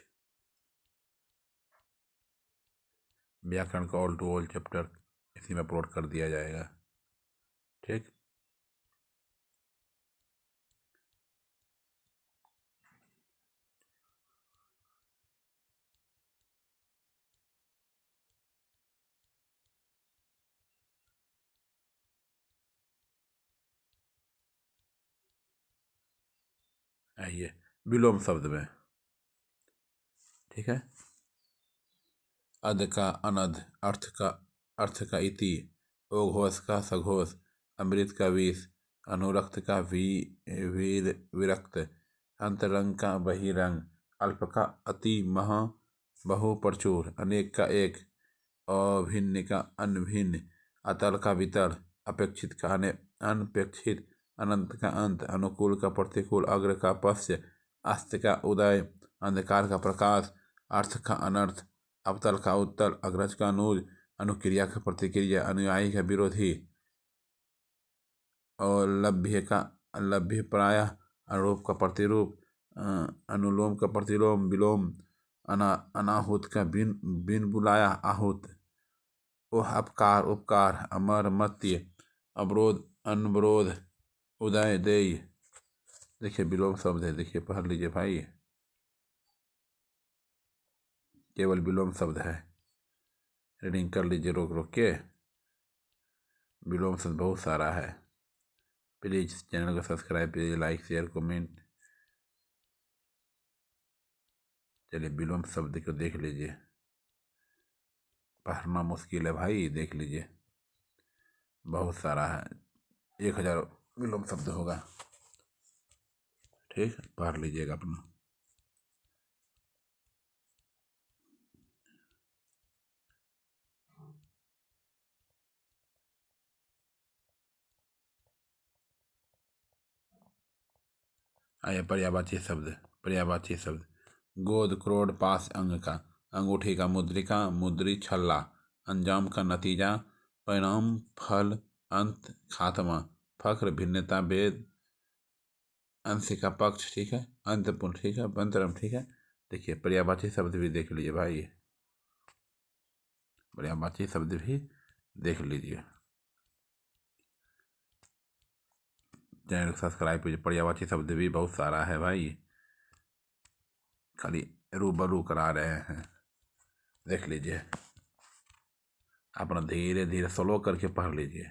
व्याकरण का ऑल टू ऑल चैप्टर इसी में अपलोड कर दिया जाएगा। ठीक, आइए विलोम शब्द में। ठीक है, अध का अनध, अर्थ का इति, ओघोष का सघोष, अमृत का विष, अनुरक्त का वीर विरक्त, अंतरंग का बहिरंग, अल्प का अति, महा बहु प्रचुर, अनेक का एक, अभिन्न का अनभिन्न, अतल का वितल, अपेक्षित का अनपेक्षित, अनंत का अंत, अनुकूल का प्रतिकूल, अग्र का पश्य, अस्त का उदय, अंधकार का प्रकाश, अर्थ का अनर्थ, अवतल का उत्तल, अग्रज का अनुज, अनुक्रिया का प्रतिक्रिया, अनुयायी का विरोधी, और लभ्य का लभ्य प्रायः, अनुरूप का प्रतिरूप, अनुलोम का प्रतिलोम, विलोम, अनाहुत का बिन बुलाया आहूत, ओह अपकार उपकार, अमरमत्य, अवरोध अनवरोध, उदय देय। देखिए विलोम शब्द है, देखिए पढ़ लीजिए भाई, केवल विलोम शब्द है, रीडिंग कर लीजिए रोक रोक के। विलोम शब्द बहुत सारा है। प्लीज चैनल को सब्सक्राइब कीजिए, लाइक शेयर कमेंट। चलिए विलोम शब्द को देख लीजिए। पढ़ना मुश्किल है भाई, देख लीजिए बहुत सारा है, 1000 विलोम शब्द होगा। ठीक, पढ़ लीजिएगा अपना। आइए पर्यायवाची शब्द। पर्यायवाची शब्द गोद, क्रोध, पास, अंग का, अंगूठी का, मुद्रिका, मुद्री, छल्ला, अंजाम का, नतीजा, परिणाम, फल, अंत, खात्मा, फक्र, भिन्नता, भेद, अंश का पक्ष। ठीक है, अंतपूर्ण। ठीक है, अंतरम। ठीक है, देखिए पर्यायवाची शब्द भी देख लीजिए भाई, पर्यायवाची शब्द भी देख लीजिए। चैनल को सब्सक्राइब कीजिए। पर्यायवाची शब्द भी बहुत सारा है भाई, खाली रूबरू करा रहे हैं, देख लीजिए। अपना धीरे धीरे स्लो करके पढ़ लीजिए,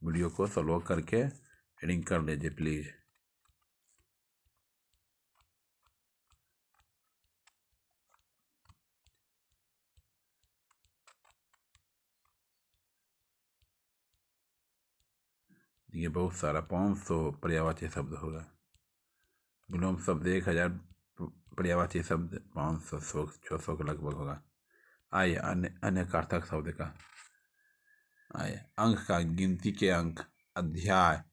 वीडियो को स्लो करके रीडिंग कर लीजिए प्लीज़। ये बहुत सारा 500 पर्यायवाची शब्द होगा। विलोम शब्द 1000, पर्यायवाची शब्द 500, 600 के लगभग होगा। आइए अन्य अन्य कार्थक शब्द का। आइए अंक का, गिनती के अंक, अध्याय,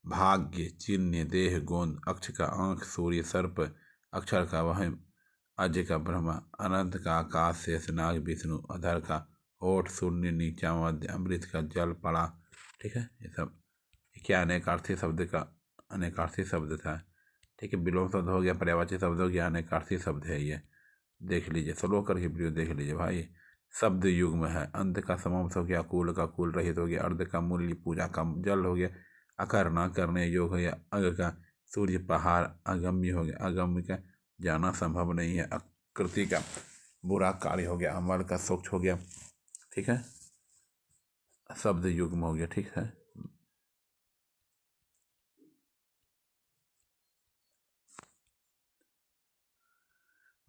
भाग्य, चिन्ह, देह, गोंद, अक्ष का, आंख, सूर्य, सर्प, अक्षर का, वह, अजय का, ब्रह्मा, अनंत का, आकाश, शेषनाग, विष्णु, अधर का, होठ, शून्य, नीचा, मध्य, अमृत का, जल, पड़ा। ठीक है, ये सब क्या अनेकार्थी शब्द का अनेकार्थी शब्द था। ठीक है, विलोम शब्द हो गया, पर्यायवाची शब्द हो गया, अनेकार्थी शब्द है ये, देख लीजिए स्लो करके वीडियो देख लीजिए भाई। शब्द युग्म है, अंत का समाप्त हो गया, कुल का, कुल रहित हो गया, अर्ध का, मूल्य, पूजा का, जल हो गया, अकरना, करने योग हो गया, अग का, सूर्य, पहाड़, अगम्य हो गया, अगम्य का, जाना संभव नहीं है, आकृति का, बुरा कार्य हो गया, अमल का, स्वच्छ हो गया। ठीक है, शब्द युग्म हो गया। ठीक है,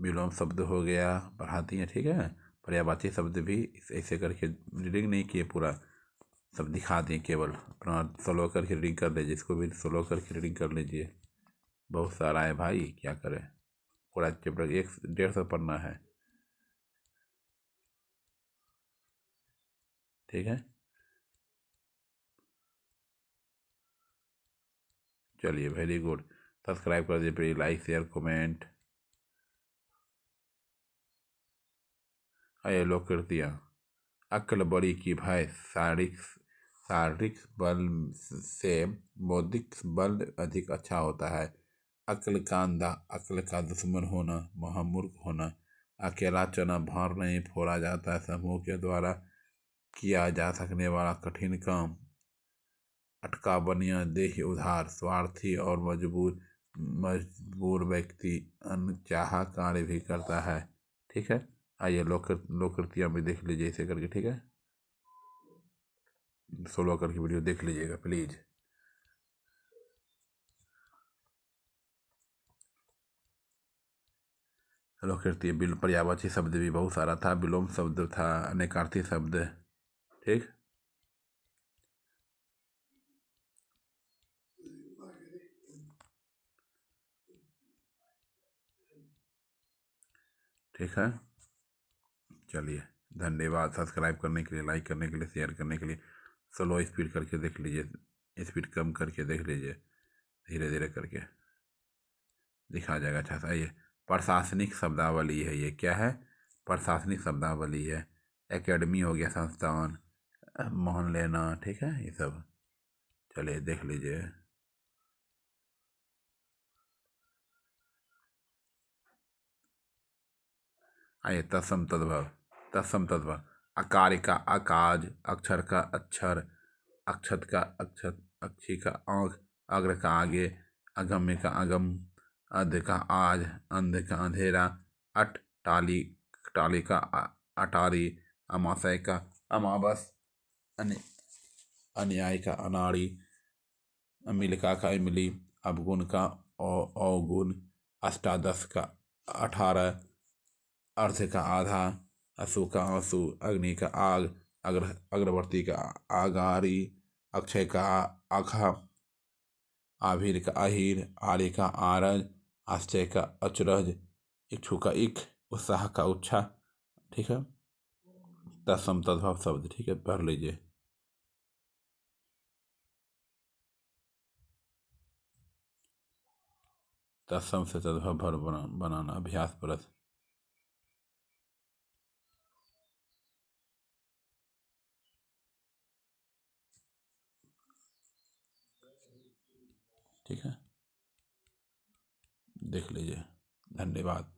विलोम शब्द हो गया, पढ़ाती हैं। ठीक है, पर्यायवाची शब्द भी ऐसे करके रीडिंग नहीं किए, पूरा सब दिखा दें, केवल अपना स्लो करके रीडिंग कर लीजिए, इसको भी स्लो करके रीडिंग कर लीजिए। बहुत सारा है भाई, क्या करें, पूरा चैप्टर 150 पढ़ना है। ठीक है, चलिए वेरी गुड, सब्सक्राइब कर दीजिए, लाइक शेयर कमेंट। आइए लोक कृतियाँ। अक्ल बड़ी की भय, शारीरिक शारीरिक बल से बौद्धिक बल अधिक अच्छा होता है। अक्ल का अंधा, अक्ल का दुश्मन होना, महामूर्ख होना। अकेला चना भार नहीं फोड़ा जाता, समूह के द्वारा किया जा सकने वाला कठिन काम। अटका बनिया देह उधार, स्वार्थी और मजबूर व्यक्ति अनचाहा कार्य भी करता है। ठीक है, आइए लोकृतियाँ भी देख लीजिए इसे करके। ठीक है, सोलो करके वीडियो देख लीजिएगा प्लीज़। लोकृति बिल पर्यायवाची शब्द भी बहुत सारा था, विलोम शब्द था, अनेकार्थी शब्द। ठीक, ठीक है, चलिए धन्यवाद। सब्सक्राइब करने के लिए, लाइक करने के लिए, शेयर करने के लिए। स्लो स्पीड करके देख लीजिए, स्पीड कम करके देख लीजिए, धीरे धीरे करके दिखा जाएगा अच्छा सा। ये प्रशासनिक शब्दावली है, ये क्या है, प्रशासनिक शब्दावली है। एकेडमी हो गया, संस्थान, मोहन लेना। ठीक है, ये सब चलिए देख लीजिए। आइए तत्सम तद्भव। तत्सम तद्भव अकार का अकाज, अक्षर का अक्षर, अक्षत का अक्षत, अक्षी का आँख, अग्र का आगे, अगम्य का अगम, अध का आज, अंध का अंधेरा, अट टाली, टाली का अटारी, अमाशय का अमावस, अन्याय का अनाड़ी, अमिलिका का इमली, अवगुण का अवगुण, अष्टादश का 18, अर्थ का आधा, असु का आंसू, अग्नि का आग, अग्रवर्ती का आगारी, अक्षय का आखा, आभीर का आहिर, आर्य का आरज, आश्चर्य का अचरज, इक्षु का इख, उत्साह का उत्साह। ठीक है, तत्सम तद्भव शब्द। ठीक है, पढ़ लीजिए। तत्सम से तद्भव भर बनाना अभ्यास परस। ठीक है, देख लीजिए। धन्यवाद।